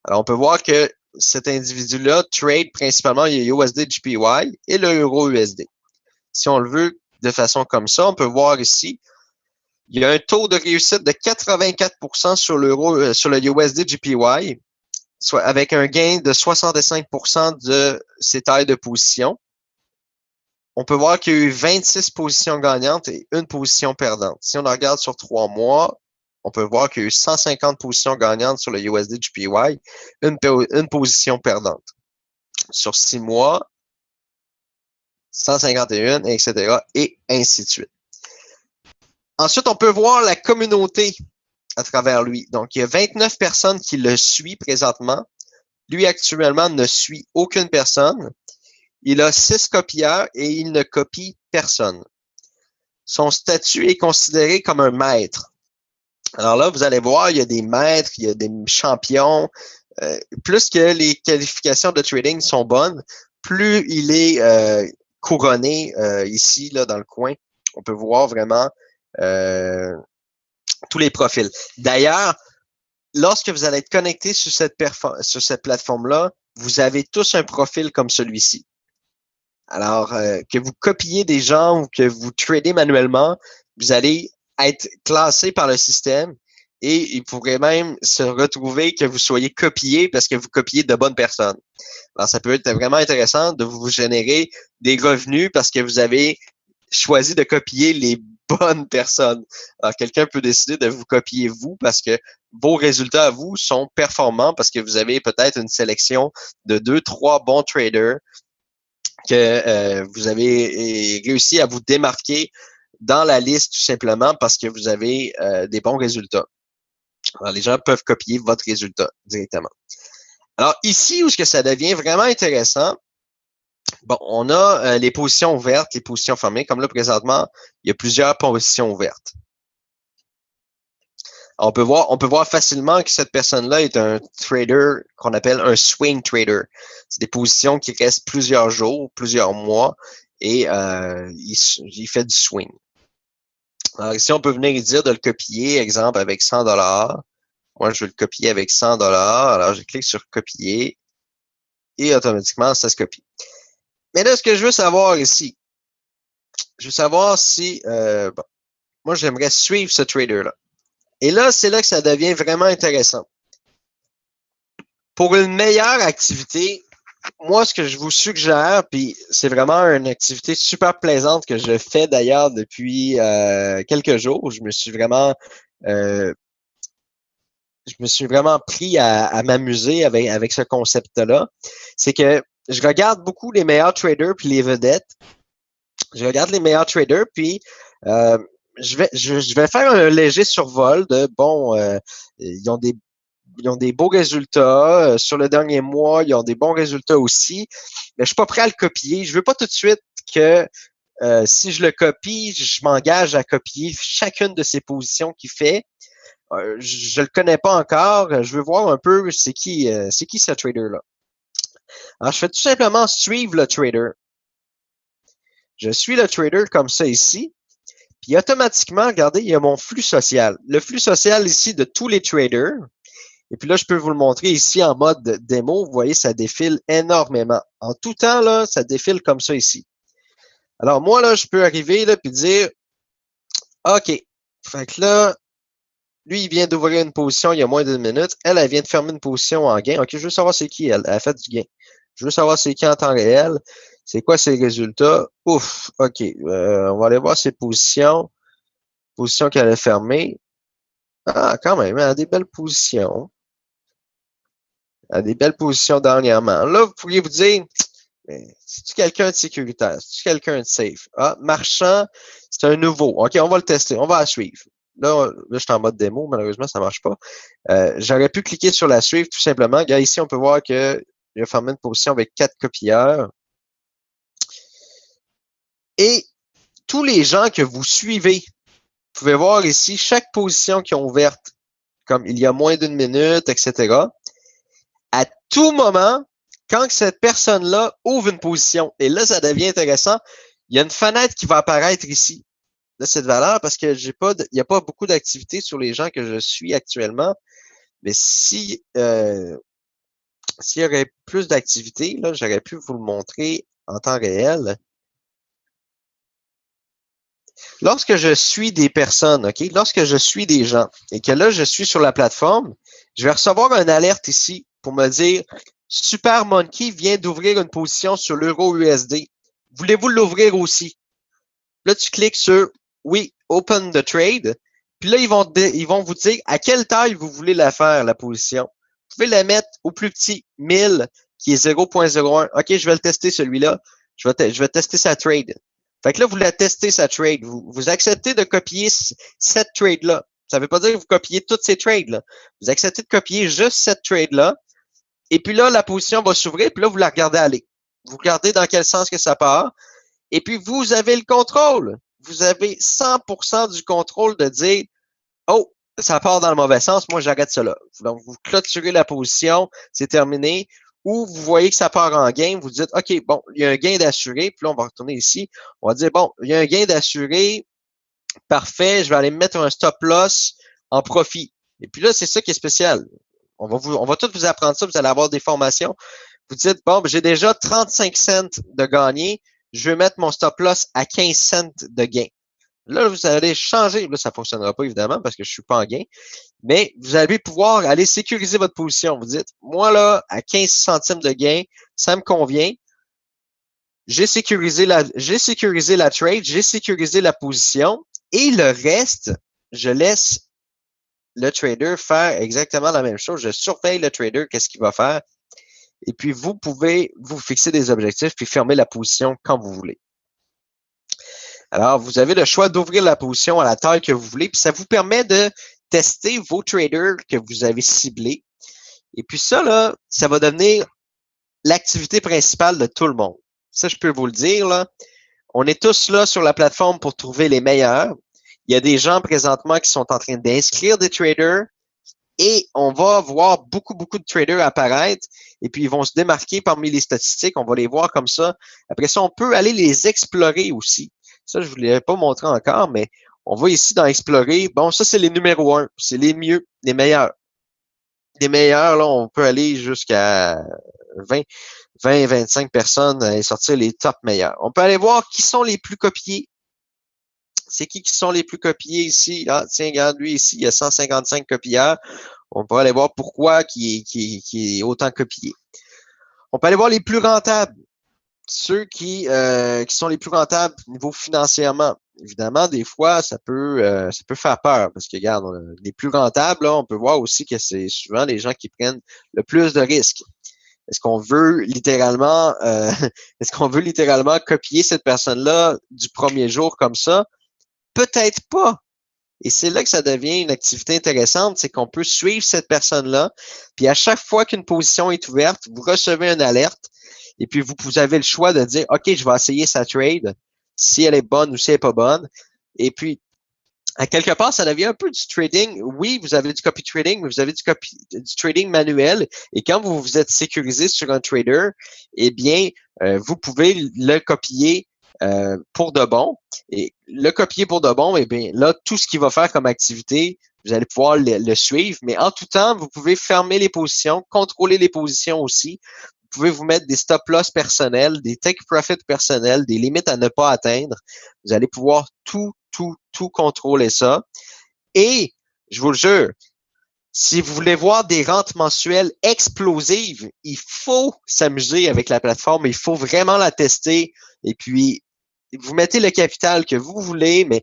Alors, on peut voir que cet individu-là trade principalement le USD/JPY et le euro-USD. Si on le veut de façon comme ça, on peut voir ici, il y a un taux de réussite de 84% sur sur le USD/JPY, soit avec un gain de 65% de ses tailles de position. On peut voir qu'il y a eu 26 positions gagnantes et une position perdante. Si on regarde sur 3 mois, on peut voir qu'il y a eu 150 positions gagnantes sur le USD/JPY, une position perdante. Sur 6 mois, 151, etc. et ainsi de suite. Ensuite, on peut voir la communauté à travers lui. Donc, il y a 29 personnes qui le suivent présentement. Lui, actuellement, ne suit aucune personne. Il a 6 copieurs et il ne copie personne. Son statut est considéré comme un maître. Alors là, vous allez voir, il y a des maîtres, il y a des champions. Plus que les qualifications de trading sont bonnes, plus il est couronné ici, là, dans le coin. On peut voir vraiment tous les profils. D'ailleurs, lorsque vous allez être connecté sur cette plateforme-là, vous avez tous un profil comme celui-ci. Alors, que vous copiez des gens ou que vous tradez manuellement, vous allez être classé par le système et il pourrait même se retrouver que vous soyez copié parce que vous copiez de bonnes personnes. Alors, ça peut être vraiment intéressant de vous générer des revenus parce que vous avez choisi de copier les bonnes personnes. Alors, quelqu'un peut décider de vous copier vous parce que vos résultats à vous sont performants parce que vous avez peut-être une sélection de 2-3 bons traders que vous avez réussi à vous démarquer dans la liste tout simplement parce que vous avez des bons résultats. Alors, les gens peuvent copier votre résultat directement. Alors, ici, où est-ce que ça devient vraiment intéressant, bon, on a les positions ouvertes, les positions fermées. Comme là, présentement, il y a plusieurs positions ouvertes. On peut voir facilement que cette personne-là est un trader qu'on appelle un swing trader. C'est des positions qui restent plusieurs jours, plusieurs mois, et il fait du swing. Alors ici, on peut venir dire de le copier, exemple, avec 100 dollars. Moi, je veux le copier avec 100 dollars. Alors, je clique sur copier et automatiquement, ça se copie. Mais là, ce que je veux savoir ici, je veux savoir si, bon, moi, j'aimerais suivre ce trader-là. Et là, c'est là que ça devient vraiment intéressant. Pour une meilleure activité, moi, ce que je vous suggère, puis c'est vraiment une activité super plaisante que je fais d'ailleurs depuis quelques jours. Euh, je me suis vraiment pris à m'amuser avec ce concept-là. C'est que je regarde beaucoup les meilleurs traders puis les vedettes. Je regarde les meilleurs traders puis euh, je vais faire un léger survol de ils ont des beaux résultats. Sur le dernier mois, ils ont des bons résultats aussi. Mais je suis pas prêt à le copier. Je veux pas tout de suite que si je le copie, je m'engage à copier chacune de ces positions qu'il fait. Je le connais pas encore. Je veux voir un peu c'est qui ce trader-là. Alors, je fais tout simplement suivre le trader. Je suis le trader comme ça ici. Puis automatiquement, regardez, il y a mon flux social. Le flux social ici de tous les traders. Et puis là, je peux vous le montrer ici en mode démo. Vous voyez, ça défile énormément. En tout temps, là, ça défile comme ça ici. Alors moi, là, je peux arriver là puis dire, OK, fait que là, lui, il vient d'ouvrir une position il y a moins d'une minute. Elle vient de fermer une position en gain. OK, je veux savoir c'est qui, elle. Elle a fait du gain. Je veux savoir c'est qui en temps réel. C'est quoi ses résultats? Ouf, OK. On va aller voir ses positions. Position qu'elle a fermée. Ah, quand même, elle a des belles positions. Elle a des belles positions dernièrement. Là, vous pourriez vous dire, c'est-tu quelqu'un de sécuritaire? C'est-tu quelqu'un de safe? Ah, marchand, c'est un nouveau. OK, on va le tester. On va la suivre. Là, je suis en mode démo. Malheureusement, ça marche pas. J'aurais pu cliquer sur la suivre tout simplement. Regarde, ici, on peut voir qu'il a formé une position avec 4 copieurs. Et tous les gens que vous suivez, vous pouvez voir ici chaque position qu'ils ont ouverte, comme il y a moins d'une minute, etc. À tout moment, quand cette personne-là ouvre une position, et là, ça devient intéressant, il y a une fenêtre qui va apparaître ici de cette valeur parce que il n'y a pas beaucoup d'activité sur les gens que je suis actuellement. Mais s'il y aurait plus d'activité, là, j'aurais pu vous le montrer en temps réel. Lorsque je suis des personnes, OK, lorsque je suis des gens et que là, je suis sur la plateforme, je vais recevoir une alerte ici pour me dire Super Monkey vient d'ouvrir une position sur l'euro USD. Voulez-vous l'ouvrir aussi? Là, tu cliques sur Oui, Open the Trade. Puis là, ils vont vous dire à quelle taille vous voulez la faire, la position. Vous pouvez la mettre au plus petit, 1000, qui est 0.01. OK, je vais le tester celui-là. Je vais tester sa trade. Fait que là, vous la testez sa trade. Vous acceptez de copier cette trade-là. Ça ne veut pas dire que vous copiez toutes ces trades-là. Vous acceptez de copier juste cette trade-là. Et puis là, la position va s'ouvrir. Puis là, vous la regardez aller. Vous regardez dans quel sens que ça part. Et puis, vous avez le contrôle. Vous avez 100% du contrôle de dire, oh, ça part dans le mauvais sens, moi, j'arrête cela. Donc, vous clôturez la position, c'est terminé. Ou vous voyez que ça part en gain, vous dites, OK, bon, il y a un gain d'assuré. Puis là, on va retourner ici. On va dire, bon, il y a un gain d'assuré. Parfait, je vais aller mettre un stop loss en profit. Et puis là, c'est ça qui est spécial. On va tout vous apprendre ça. Vous allez avoir des formations. Vous dites, bon, j'ai déjà 35 cents de gagné. Je vais mettre mon stop loss à 15 cents de gain. Là, vous allez changer. Là, ça ne fonctionnera pas, évidemment, parce que je ne suis pas en gain. Mais vous allez pouvoir aller sécuriser votre position. Vous dites, moi, là, à 15 centimes de gain, ça me convient. J'ai sécurisé la trade, j'ai sécurisé la position. Et le reste, je laisse le trader faire exactement la même chose. Je surveille le trader, qu'est-ce qu'il va faire. Et puis, vous pouvez vous fixer des objectifs puis fermer la position quand vous voulez. Alors, vous avez le choix d'ouvrir la position à la taille que vous voulez, puis ça vous permet de tester vos traders que vous avez ciblés. Et puis ça, là, ça va devenir l'activité principale de tout le monde. Ça, je peux vous le dire, là. On est tous là sur la plateforme pour trouver les meilleurs. Il y a des gens présentement qui sont en train d'inscrire des traders et on va voir beaucoup, beaucoup de traders apparaître et puis ils vont se démarquer parmi les statistiques. On va les voir comme ça. Après ça, on peut aller les explorer aussi. Ça, je ne vous l'ai pas montré encore, mais on va ici dans explorer. Bon, ça, c'est les numéros 1. C'est les mieux, les meilleurs. Les meilleurs, là, on peut aller jusqu'à 20, 25 personnes et sortir les top meilleurs. On peut aller voir qui sont les plus copiés C'est qui sont les plus copiés ici? Ah, tiens, regarde, lui ici, il y a 155 copieurs. On peut aller voir pourquoi qui est autant copié. On peut aller voir les plus rentables. Ceux qui sont les plus rentables niveau financièrement. Évidemment, des fois, ça peut faire peur parce que, regarde, les plus rentables, là, on peut voir aussi que c'est souvent les gens qui prennent le plus de risques. Est-ce qu'on veut littéralement, est-ce qu'on veut littéralement copier cette personne-là du premier jour comme ça? Peut-être pas. Et c'est là que ça devient une activité intéressante, c'est qu'on peut suivre cette personne-là, puis à chaque fois qu'une position est ouverte, vous recevez une alerte, et puis vous avez le choix de dire, OK, je vais essayer sa trade, si elle est bonne ou si elle n'est pas bonne. Et puis, à quelque part, ça devient un peu du trading. Oui, vous avez du copy trading, mais vous avez du trading manuel. Et quand vous vous êtes sécurisé sur un trader, eh bien, vous pouvez le copier pour de bon. Et le copier pour de bon, eh bien, là, tout ce qu'il va faire comme activité, vous allez pouvoir le suivre. Mais en tout temps, vous pouvez fermer les positions, contrôler les positions aussi. Vous pouvez vous mettre des stop-loss personnels, des take-profit personnels, des limites à ne pas atteindre. Vous allez pouvoir tout contrôler ça. Et, je vous le jure, si vous voulez voir des rentes mensuelles explosives, il faut s'amuser avec la plateforme. Il faut vraiment la tester. Et puis, vous mettez le capital que vous voulez, mais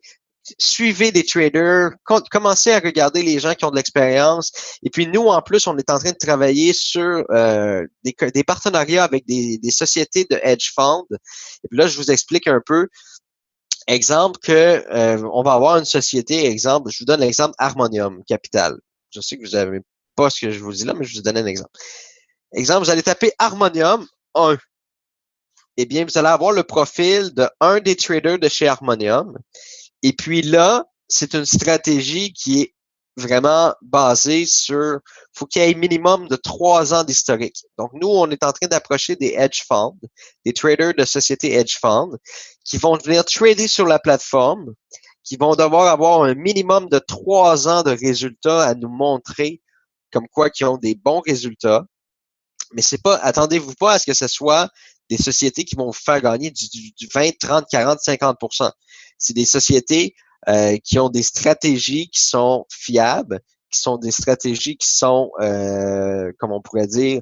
suivez des traders, commencez à regarder les gens qui ont de l'expérience. Et puis nous, en plus, on est en train de travailler sur des partenariats avec des sociétés de hedge funds. Et puis là, je vous explique un peu. Exemple que on va avoir une société, exemple, je vous donne l'exemple Harmonium Capital. Je sais que vous n'avez pas ce que je vous dis là, mais je vous donne un exemple. Exemple, vous allez taper Harmonium 1. Eh bien, vous allez avoir le profil de un des traders de chez Harmonium. Et puis là, c'est une stratégie qui est vraiment basée sur, faut qu'il y ait minimum de 3 ans d'historique. Donc, nous, on est en train d'approcher des hedge funds, des traders de sociétés hedge funds, qui vont venir trader sur la plateforme, qui vont devoir avoir un minimum de 3 ans de résultats à nous montrer comme quoi qu'ils ont des bons résultats. Mais c'est pas, attendez-vous pas à ce que ce soit des sociétés qui vont vous faire gagner du 20, 30, 40, 50%. C'est des sociétés qui ont des stratégies qui sont fiables, qui sont des stratégies qui sont, comme on pourrait dire,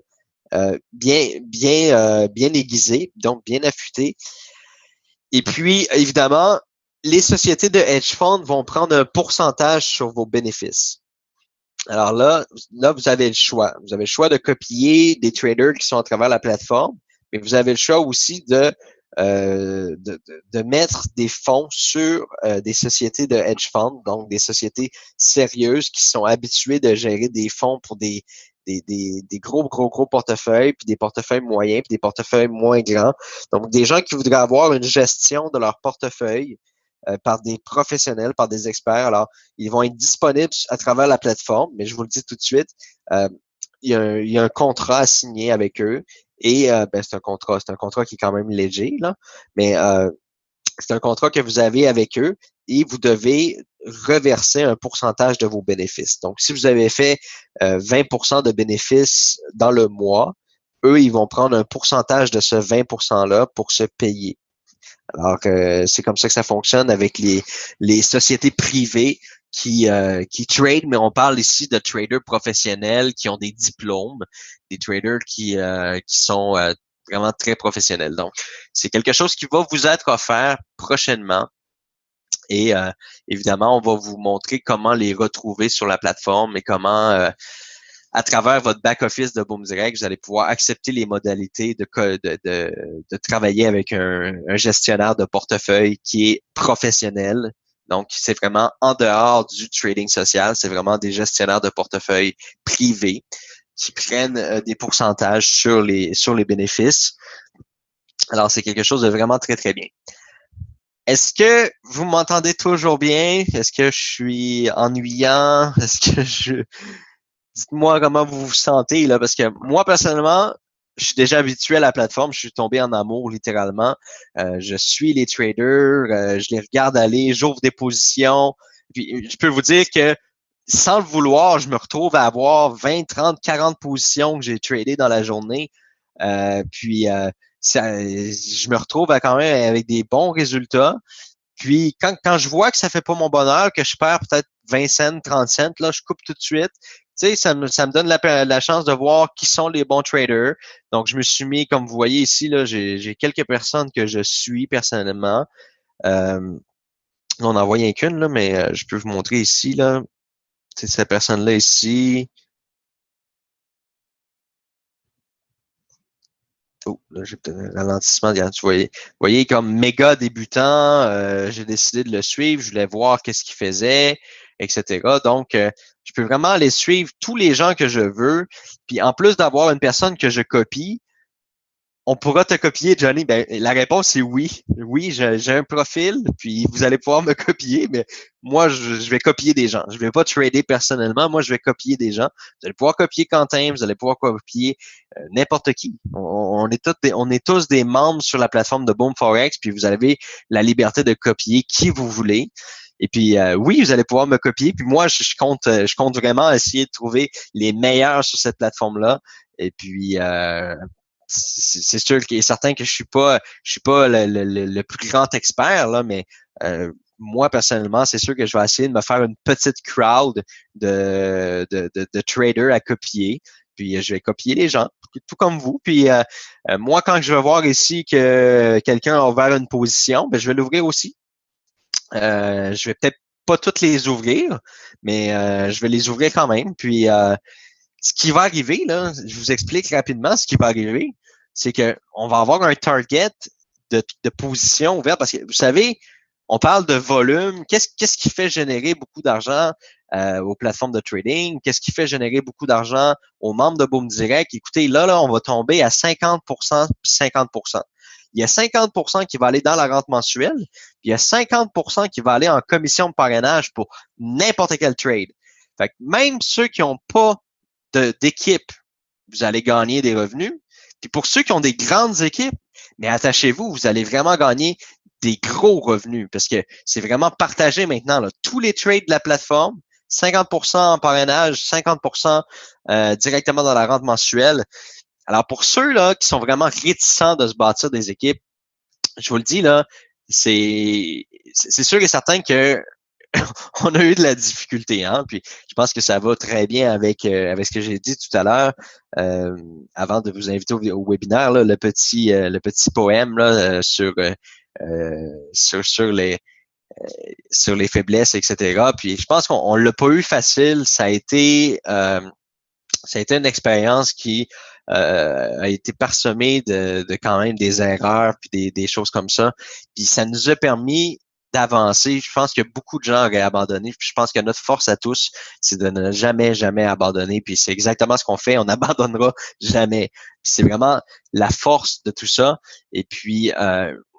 bien aiguisées, donc bien affûtées. Et puis, évidemment, les sociétés de hedge funds vont prendre un pourcentage sur vos bénéfices. Alors là, vous avez le choix. Vous avez le choix de copier des traders qui sont à travers la plateforme, mais vous avez le choix aussi de mettre des fonds sur des sociétés de hedge funds, donc des sociétés sérieuses qui sont habituées de gérer des fonds pour des gros portefeuilles, puis des portefeuilles moyens, puis des portefeuilles moins grands. Donc, des gens qui voudraient avoir une gestion de leur portefeuille par des professionnels, par des experts. Alors, ils vont être disponibles à travers la plateforme, mais je vous le dis tout de suite, il y a un contrat à signer avec eux et c'est un contrat qui est quand même léger, là, mais c'est un contrat que vous avez avec eux et vous devez reverser un pourcentage de vos bénéfices. Donc, si vous avez fait 20% de bénéfices dans le mois, eux, ils vont prendre un pourcentage de ce 20%-là pour se payer. Alors, c'est comme ça que ça fonctionne avec les sociétés privées qui trade, mais on parle ici de traders professionnels qui ont des diplômes, des traders qui sont vraiment très professionnels. Donc, c'est quelque chose qui va vous être offert prochainement. Et évidemment, on va vous montrer comment les retrouver sur la plateforme et comment à travers votre back-office de Boom Direct, vous allez pouvoir accepter les modalités de travailler avec un gestionnaire de portefeuille qui est professionnel. Donc, c'est vraiment en dehors du trading social, c'est vraiment des gestionnaires de portefeuille privés qui prennent des pourcentages sur les bénéfices. Alors, c'est quelque chose de vraiment très, très bien. Est-ce que vous m'entendez toujours bien? Est-ce que je suis ennuyant? Est-ce que dites-moi comment vous vous sentez, là, parce que moi, personnellement, je suis déjà habitué à la plateforme, je suis tombé en amour, littéralement. Je suis les traders, je les regarde aller, j'ouvre des positions. Puis, je peux vous dire que, sans le vouloir, je me retrouve à avoir 20, 30, 40 positions que j'ai tradées dans la journée. Je me retrouve quand même avec des bons résultats. Puis quand je vois que ça fait pas mon bonheur, que je perds peut-être 20 cents, 30 cents, là, je coupe tout de suite. Tu sais, ça me donne la chance de voir qui sont les bons traders. Donc, je me suis mis, comme vous voyez ici, là, j'ai quelques personnes que je suis personnellement. On n'en voit rien qu'une, là, mais je peux vous montrer ici, là. C'est cette personne-là ici. Oh, là, j'ai peut-être un ralentissement. Regarde, vous voyez comme méga débutant, j'ai décidé de le suivre. Je voulais voir qu'est-ce qu'il faisait, etc. Donc, je peux vraiment aller suivre tous les gens que je veux. Puis, en plus d'avoir une personne que je copie, on pourra te copier, Johnny. Ben, la réponse est oui. Oui, j'ai un profil, puis vous allez pouvoir me copier, mais moi, je vais copier des gens. Je vais pas trader personnellement. Moi, je vais copier des gens. Vous allez pouvoir copier Quentin, vous allez pouvoir copier n'importe qui. On est tous des membres sur la plateforme de Boom Forex, puis vous avez la liberté de copier qui vous voulez. Et puis oui, vous allez pouvoir me copier. Puis moi, je compte vraiment essayer de trouver les meilleurs sur cette plateforme-là. Et puis c'est sûr qu'il est certain que je suis pas le plus grand expert là, mais moi personnellement, c'est sûr que je vais essayer de me faire une petite crowd de traders à copier. Puis je vais copier les gens, tout comme vous. Puis moi, quand je vais voir ici que quelqu'un a ouvert une position, ben, je vais l'ouvrir aussi. Je vais peut-être pas toutes les ouvrir, mais je vais les ouvrir quand même. Puis ce qui va arriver, là, je vous explique rapidement ce qui va arriver, c'est que on va avoir un target de position ouverte parce que vous savez, on parle de volume. Qu'est-ce qui fait générer beaucoup d'argent aux plateformes de trading? Qu'est-ce qui fait générer beaucoup d'argent aux membres de Boom Direct? Écoutez, là, on va tomber à 50% puis 50%. Il y a 50% qui va aller dans la rente mensuelle, puis il y a 50% qui va aller en commission de parrainage pour n'importe quel trade. Fait que même ceux qui n'ont pas d'équipe, vous allez gagner des revenus. Puis pour ceux qui ont des grandes équipes, mais attachez-vous, vous allez vraiment gagner des gros revenus parce que c'est vraiment partagé maintenant. Là. Tous les trades de la plateforme, 50% en parrainage, 50% directement dans la rente mensuelle. Alors pour ceux là qui sont vraiment réticents de se bâtir des équipes, je vous le dis là, c'est sûr et certain que on a eu de la difficulté, hein. Puis je pense que ça va très bien avec ce que j'ai dit tout à l'heure avant de vous inviter au webinaire, là, le petit poème là, sur les faiblesses, etc. Puis je pense qu'on l'a pas eu facile. Ça a été une expérience qui a été parsemée de quand même des erreurs puis des choses comme ça. Puis ça nous a permis d'avancer. Je pense que beaucoup de gens auraient abandonné. Puis je pense que notre force à tous, c'est de ne jamais, jamais abandonner. Puis c'est exactement ce qu'on fait. On n'abandonnera jamais. Puis c'est vraiment la force de tout ça. Et puis,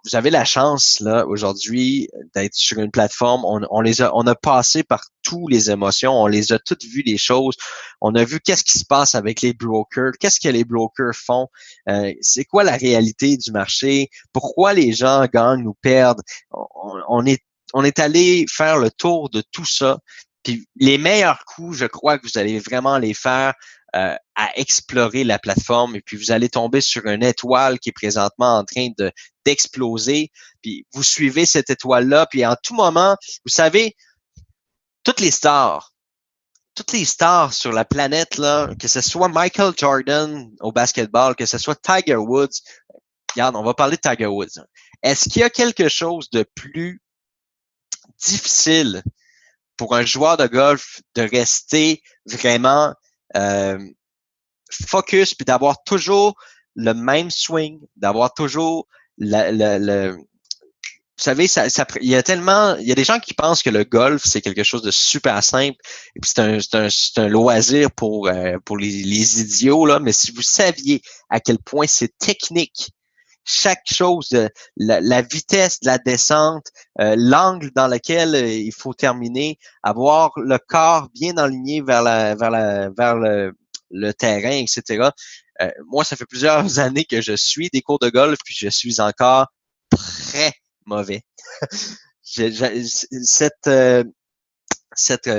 vous avez la chance là aujourd'hui d'être sur une plateforme. On a passé par toutes les émotions. On les a toutes vues les choses. On a vu qu'est-ce qui se passe avec les brokers, qu'est-ce que les brokers font, c'est quoi la réalité du marché, pourquoi les gens gagnent ou perdent. On est allé faire le tour de tout ça. Puis les meilleurs coups, je crois que vous allez vraiment les faire à explorer la plateforme et puis vous allez tomber sur une étoile qui est présentement en train d'exploser. Puis vous suivez cette étoile-là, puis en tout moment, vous savez, toutes les stars sur la planète, là, que ce soit Michael Jordan au basketball, que ce soit Tiger Woods, regarde, on va parler de Tiger Woods. Est-ce qu'il y a quelque chose de plus difficile pour un joueur de golf de rester vraiment focus puis d'avoir toujours le même swing, d'avoir toujours vous savez, il y a des gens qui pensent que le golf, c'est quelque chose de super simple et puis c'est un loisir pour les idiots, là. Mais si vous saviez à quel point c'est technique, chaque chose, la vitesse de la descente, l'angle dans lequel il faut terminer, avoir le corps bien aligné vers le terrain, etc. Moi, ça fait plusieurs années que je suis des cours de golf, puis je suis encore très mauvais.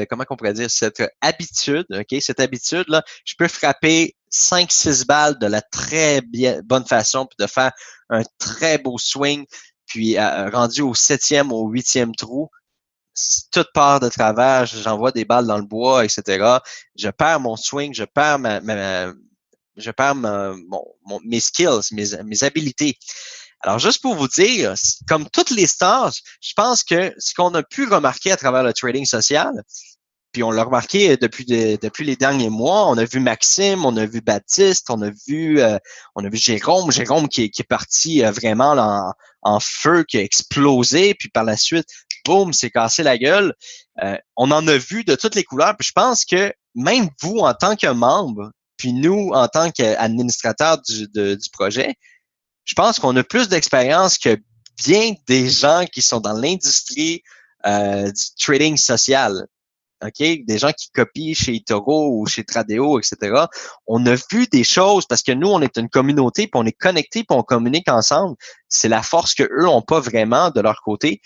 Comment qu'on pourrait dire, cette habitude, OK, cette habitude-là, je peux frapper 5-6 balles de la très bonne façon, puis de faire un très beau swing. puis rendu au 7e, au 8e trou, toute part de travers, j'envoie des balles dans le bois, etc. Je perds mon swing, je perds mes skills, mes habiletés. Alors, juste pour vous dire, comme toutes les stars, je pense que ce qu'on a pu remarquer à travers le trading social, puis on l'a remarqué depuis les derniers mois, on a vu Maxime, on a vu Baptiste, on a vu Jérôme qui est parti vraiment là, en feu, qui a explosé, puis par la suite, boum, s'est cassé la gueule. On en a vu de toutes les couleurs, puis je pense que même vous, en tant que membre, puis nous, en tant qu'administrateurs du projet, je pense qu'on a plus d'expérience que bien des gens qui sont dans l'industrie du trading social. OK? Des gens qui copient chez eToro ou chez Tradeo, etc. On a vu des choses parce que nous, on est une communauté, puis on est connectés, puis on communique ensemble. C'est la force que eux ont pas vraiment de leur côté.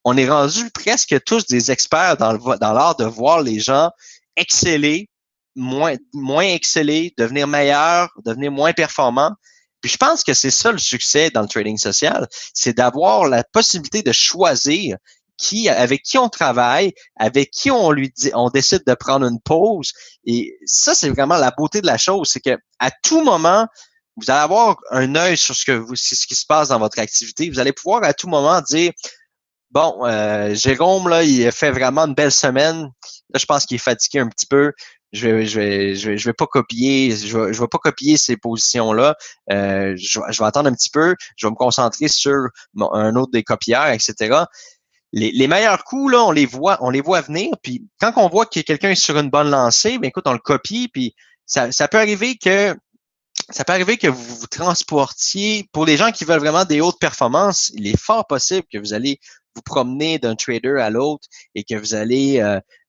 On est rendu presque tous des experts dans l'art de voir les gens exceller, moins exceller, devenir meilleurs, devenir moins performants. Puis je pense que c'est ça le succès dans le trading social, c'est d'avoir la possibilité de choisir avec qui on travaille, avec qui on décide de prendre une pause. Et ça, c'est vraiment la beauté de la chose, c'est que à tout moment, vous allez avoir un œil sur ce qui se passe dans votre activité. Vous allez pouvoir à tout moment dire, bon, Jérôme, là, il a fait vraiment une belle semaine. Là, je pense qu'il est fatigué un petit peu. Je vais pas copier, je vais pas copier ces positions-là. Je vais attendre un petit peu. Je vais me concentrer sur un autre des copieurs, etc. Les meilleurs coups, là, on les voit venir. Puis quand on voit que quelqu'un est sur une bonne lancée, ben écoute, on le copie. Puis ça peut arriver que vous vous transportiez. Pour les gens qui veulent vraiment des hautes performances, il est fort possible que vous allez vous promener d'un trader à l'autre et que vous allez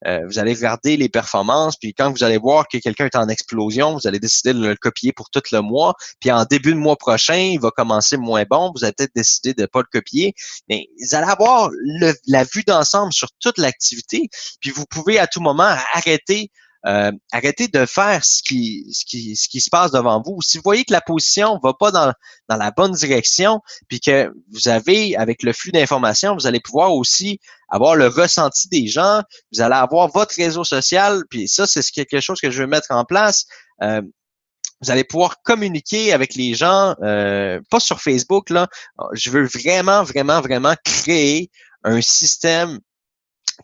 regarder les performances. Puis quand vous allez voir que quelqu'un est en explosion, vous allez décider de le copier pour tout le mois. Puis en début de mois prochain, il va commencer moins bon. Vous allez peut-être décider de ne pas le copier. Mais vous allez avoir la vue d'ensemble sur toute l'activité. Puis vous pouvez à tout moment arrêtez de faire ce qui se passe devant vous. Si vous voyez que la position va pas dans la bonne direction, puis que vous avez, avec le flux d'informations, vous allez pouvoir aussi avoir le ressenti des gens, vous allez avoir votre réseau social, puis ça, c'est quelque chose que je veux mettre en place. Vous allez pouvoir communiquer avec les gens, pas sur Facebook, là. Je veux vraiment, vraiment, vraiment créer un système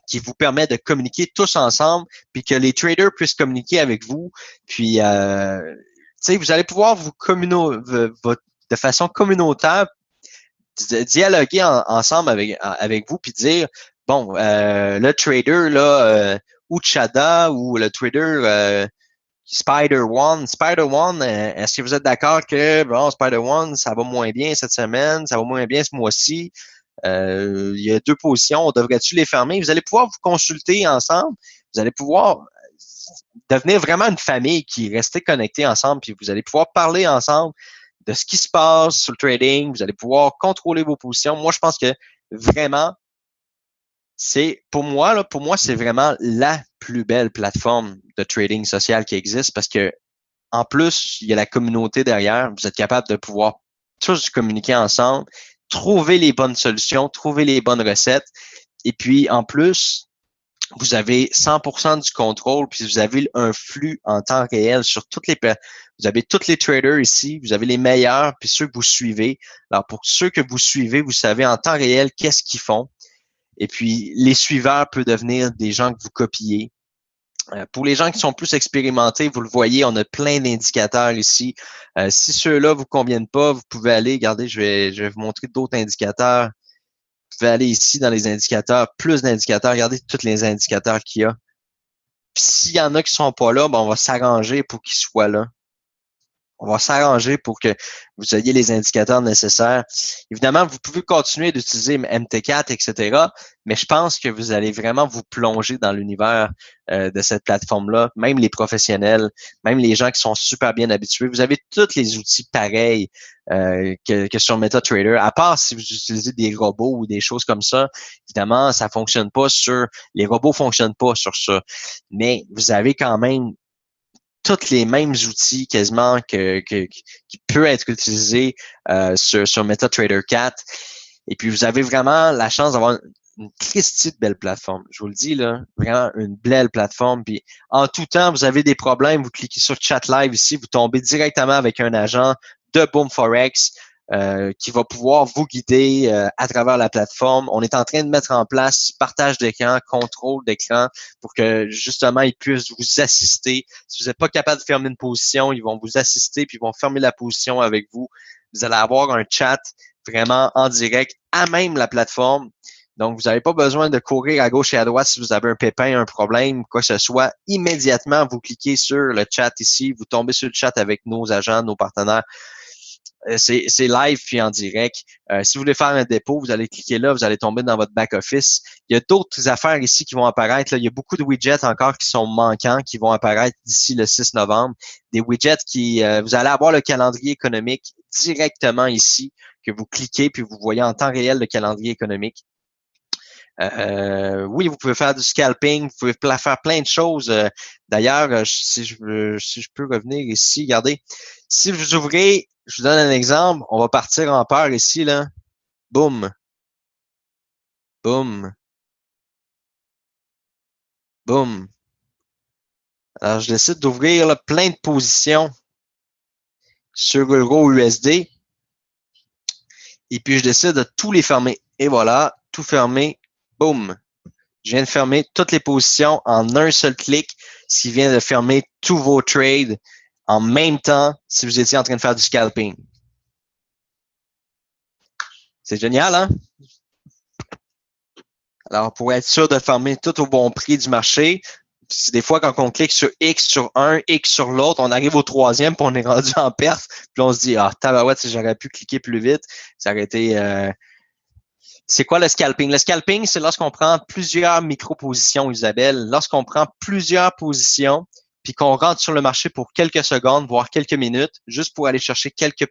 qui vous permet de communiquer tous ensemble, puis que les traders puissent communiquer avec vous. Puis, vous allez pouvoir de façon communautaire dialoguer ensemble avec vous, puis dire, bon, le trader, là, Uchada ou le trader Spider One, est-ce que vous êtes d'accord que, bon, Spider One, ça va moins bien cette semaine, ça va moins bien ce mois-ci? Il y a 2 positions, on devrait-tu les fermer? Vous allez pouvoir vous consulter ensemble. Vous allez pouvoir devenir vraiment une famille qui reste connectée ensemble, puis vous allez pouvoir parler ensemble de ce qui se passe sur le trading. Vous allez pouvoir contrôler vos positions. Moi, je pense que vraiment, pour moi, c'est vraiment la plus belle plateforme de trading social qui existe parce que, en plus, il y a la communauté derrière. Vous êtes capable de pouvoir tous communiquer ensemble, trouver les bonnes solutions, trouver les bonnes recettes. Et puis, en plus, vous avez 100% du contrôle, puis vous avez un flux en temps réel sur vous avez tous les traders ici, vous avez les meilleurs, puis ceux que vous suivez. Alors, pour ceux que vous suivez, vous savez en temps réel qu'est-ce qu'ils font. Et puis, les suiveurs peuvent devenir des gens que vous copiez. Pour les gens qui sont plus expérimentés, vous le voyez, on a plein d'indicateurs ici. Si ceux-là vous conviennent pas, vous pouvez aller, regardez, je vais vous montrer d'autres indicateurs. Vous pouvez aller ici dans les indicateurs, plus d'indicateurs, regardez tous les indicateurs qu'il y a. Puis s'il y en a qui sont pas là, ben on va s'arranger pour qu'ils soient là. On va s'arranger pour que vous ayez les indicateurs nécessaires. Évidemment, vous pouvez continuer d'utiliser MT4, etc., mais je pense que vous allez vraiment vous plonger dans l'univers de cette plateforme-là, même les professionnels, même les gens qui sont super bien habitués. Vous avez tous les outils pareils que sur MetaTrader, à part si vous utilisez des robots ou des choses comme ça. Évidemment, ça fonctionne pas les robots fonctionnent pas sur ça, mais vous avez quand même tous les mêmes outils quasiment qui peut être utilisé sur MetaTrader 4. Et puis, vous avez vraiment la chance d'avoir une Christie de belle plateforme. Je vous le dis, là, vraiment une belle plateforme. Puis, en tout temps, vous avez des problèmes, vous cliquez sur Chat Live ici, vous tombez directement avec un agent de Boom Forex qui va pouvoir vous guider à travers la plateforme. On est en train de mettre en place partage d'écran, contrôle d'écran pour que justement ils puissent vous assister. Si vous n'êtes pas capable de fermer une position, ils vont vous assister puis ils vont fermer la position avec vous. Vous allez avoir un chat vraiment en direct à même la plateforme. Donc, vous n'avez pas besoin de courir à gauche et à droite si vous avez un pépin, un problème, quoi que ce soit. Immédiatement, vous cliquez sur le chat ici, vous tombez sur le chat avec nos agents, nos partenaires. C'est live puis en direct. Si vous voulez faire un dépôt, vous allez cliquer là, vous allez tomber dans votre back-office. Il y a d'autres affaires ici qui vont apparaître. Là. Il y a beaucoup de widgets encore qui sont manquants, qui vont apparaître d'ici le 6 novembre. Des widgets qui, vous allez avoir le calendrier économique directement ici, que vous cliquez puis vous voyez en temps réel le calendrier économique. Oui, vous pouvez faire du scalping, vous pouvez faire plein de choses. D'ailleurs, si je peux revenir ici, regardez, si vous ouvrez, je vous donne un exemple, on va partir en peur ici, là. Boum. Boum. Boum. Alors, je décide d'ouvrir là, plein de positions sur Euro USD. Et puis, je décide de tous les fermer. Et voilà, tout fermé. Boum. Je viens de fermer toutes les positions en un seul clic, ce qui vient de fermer tous vos trades en même temps si vous étiez en train de faire du scalping. C'est génial, hein? Alors, pour être sûr de fermer tout au bon prix du marché, des fois, quand on clique sur X sur un, X sur l'autre, on arrive au troisième, puis on est rendu en perte, puis on se dit, ah, tabarouette, si j'aurais pu cliquer plus vite, ça aurait été... C'est quoi le scalping? Le scalping, c'est lorsqu'on prend plusieurs micro-positions, Isabelle. Lorsqu'on prend plusieurs positions, puis qu'on rentre sur le marché pour quelques secondes, voire quelques minutes, juste pour aller chercher quelques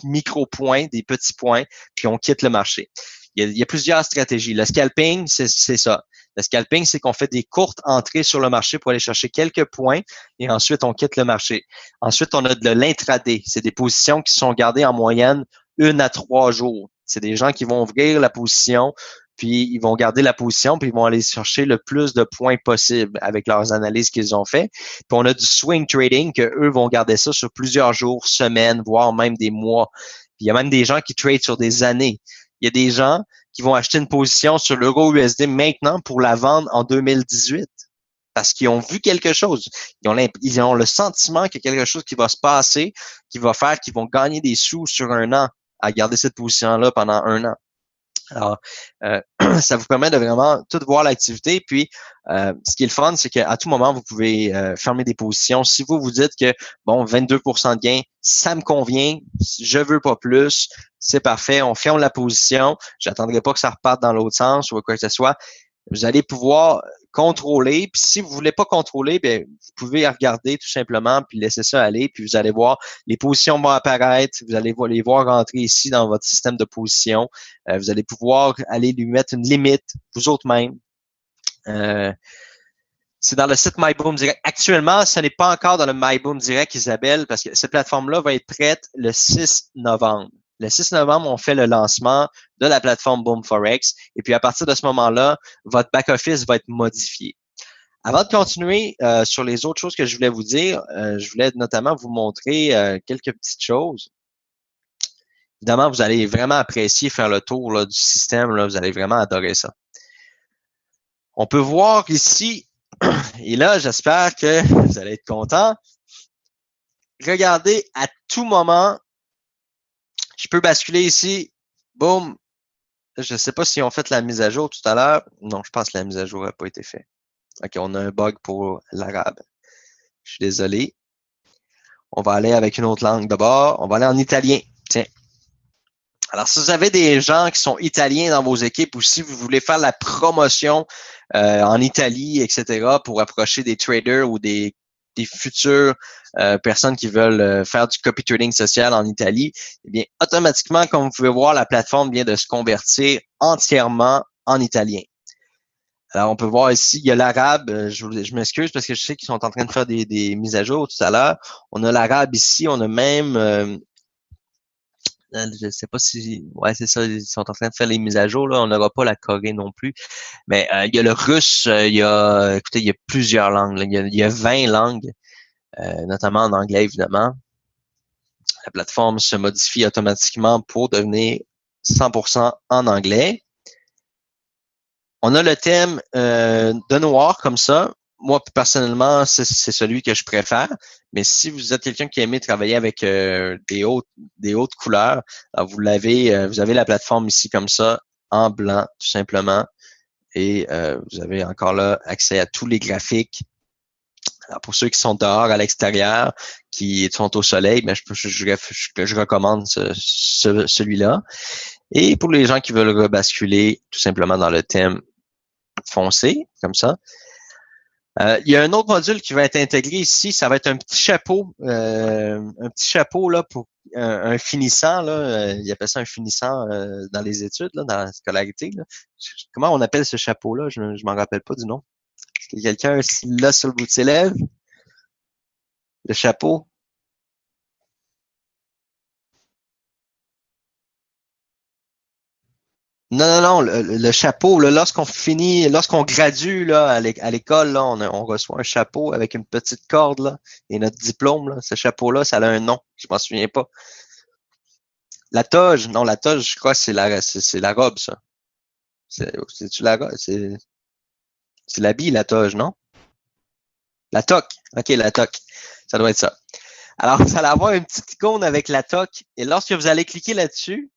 micro-points, des petits points, puis on quitte le marché. Il y a plusieurs stratégies. Le scalping, c'est ça. Le scalping, c'est qu'on fait des courtes entrées sur le marché pour aller chercher quelques points et ensuite on quitte le marché. Ensuite, on a de l'intraday. C'est des positions qui sont gardées en moyenne 1 à 3 jours. C'est des gens qui vont ouvrir la position, puis ils vont garder la position, puis ils vont aller chercher le plus de points possible avec leurs analyses qu'ils ont fait. Puis on a du swing trading que eux vont garder ça sur plusieurs jours, semaines, voire même des mois. Puis il y a même des gens qui tradent sur des années. Il y a des gens qui vont acheter une position sur l'euro USD maintenant pour la vendre en 2018 parce qu'ils ont vu quelque chose. Ils ont le sentiment qu'il y a quelque chose qui va se passer, qui va faire qu'ils vont gagner des sous sur un an à garder cette position-là pendant un an. Alors, ça vous permet de vraiment tout voir l'activité. Puis, ce qui est le fun, c'est qu'à tout moment, vous pouvez fermer des positions. Si vous vous dites que, bon, 22% de gain, ça me convient, je veux pas plus, c'est parfait, on ferme la position. J'attendrai pas que ça reparte dans l'autre sens ou quoi que ce soit. Vous allez pouvoir contrôler. Puis si vous voulez pas contrôler, bien, vous pouvez regarder tout simplement puis laisser ça aller. Puis vous allez voir, les positions vont apparaître. Vous allez les voir rentrer ici dans votre système de position. Vous allez pouvoir aller lui mettre une limite, vous autres même. C'est dans le site MyBoom Direct. Actuellement, ce n'est pas encore dans le MyBoom Direct, Isabelle, parce que cette plateforme-là va être prête le 6 novembre. Le 6 novembre, on fait le lancement de la plateforme Boom Forex. Et puis, à partir de ce moment-là, votre back-office va être modifié. Avant de continuer sur les autres choses que je voulais vous dire, je voulais notamment vous montrer quelques petites choses. Évidemment, vous allez vraiment apprécier faire le tour là, du système. Là, vous allez vraiment adorer ça. On peut voir ici, et là, j'espère que vous allez être contents. Regardez à tout moment. Je peux basculer ici. Boum. Je ne sais pas si on fait la mise à jour tout à l'heure. Non, je pense que la mise à jour n'a pas été faite. OK, on a un bug pour l'arabe. Je suis désolé. On va aller avec une autre langue d'abord. On va aller en italien. Tiens. Alors, si vous avez des gens qui sont italiens dans vos équipes ou si vous voulez faire la promotion en Italie, etc., pour approcher des traders ou des futures personnes qui veulent faire du copy trading social en Italie, eh bien, automatiquement, comme vous pouvez voir, la plateforme vient de se convertir entièrement en italien. Alors, on peut voir ici, il y a l'arabe. Je m'excuse parce que je sais qu'ils sont en train de faire des mises à jour tout à l'heure. On a l'arabe ici. On a même Je sais pas si, ouais, c'est ça, ils sont en train de faire les mises à jour, là. On n'aura pas la Corée non plus. Mais, il y a le russe, écoutez, il y a plusieurs langues, là. Il y a 20 langues, notamment en anglais, évidemment. La plateforme se modifie automatiquement pour devenir 100% en anglais. On a le thème de noir comme ça. Moi, personnellement, c'est celui que je préfère. Mais si vous êtes quelqu'un qui aime travailler avec des hautes couleurs, alors vous avez la plateforme ici comme ça, en blanc, tout simplement. Et vous avez encore là accès à tous les graphiques. Alors, pour ceux qui sont dehors à l'extérieur, qui sont au soleil, ben, je recommande celui-là. Et pour les gens qui veulent rebasculer tout simplement dans le thème foncé, comme ça. Il y a un autre module qui va être intégré ici, ça va être un petit chapeau là pour un finissant là, il appelle ça un finissant dans les études là, dans la scolarité là. Comment on appelle ce chapeau là? Je m'en rappelle pas du nom. Est-ce que quelqu'un là sur le bout de ses lèvres, le chapeau? Non, non, non, le chapeau, là, lorsqu'on gradue là, à l'école, là, on reçoit un chapeau avec une petite corde, là, et notre diplôme, là, ce chapeau-là, ça a un nom, je m'en souviens pas. La toge, non, la toge, je crois que c'est la robe, ça. C'est-tu la robe? C'est l'habit, la toge, non? La toque. OK, la toque. Ça doit être ça. Alors, vous allez avoir une petite icône avec la toque, et lorsque vous allez cliquer là-dessus,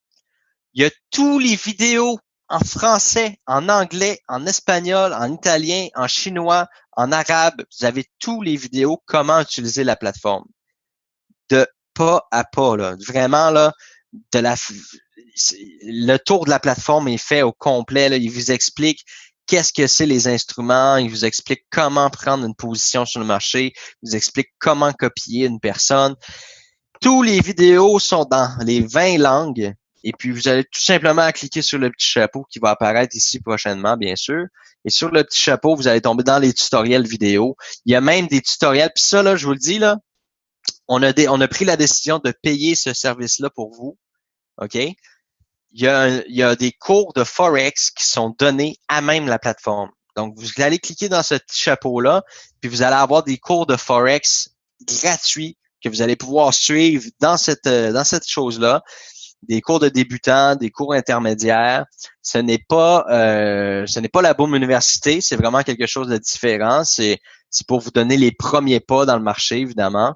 il y a tous les vidéos en français, en anglais, en espagnol, en italien, en chinois, en arabe. Vous avez tous les vidéos comment utiliser la plateforme. De pas à pas, là. Vraiment, là, de la, le tour de la plateforme est fait au complet, là. Il vous explique qu'est-ce que c'est les instruments, il vous explique comment prendre une position sur le marché, il vous explique comment copier une personne. Tous les vidéos sont dans les 20 langues. Et puis, vous allez tout simplement cliquer sur le petit chapeau qui va apparaître ici prochainement, bien sûr. Et sur le petit chapeau, vous allez tomber dans les tutoriels vidéo. Il y a même des tutoriels. Puis ça, là, je vous le dis, là, on a pris la décision de payer ce service-là pour vous. OK? Il y a des cours de Forex qui sont donnés à même la plateforme. Donc, vous allez cliquer dans ce petit chapeau-là, puis vous allez avoir des cours de Forex gratuits que vous allez pouvoir suivre dans cette chose-là. Des cours de débutants, des cours intermédiaires. Ce n'est pas la Boom Université, c'est vraiment quelque chose de différent. C'est pour vous donner les premiers pas dans le marché, évidemment.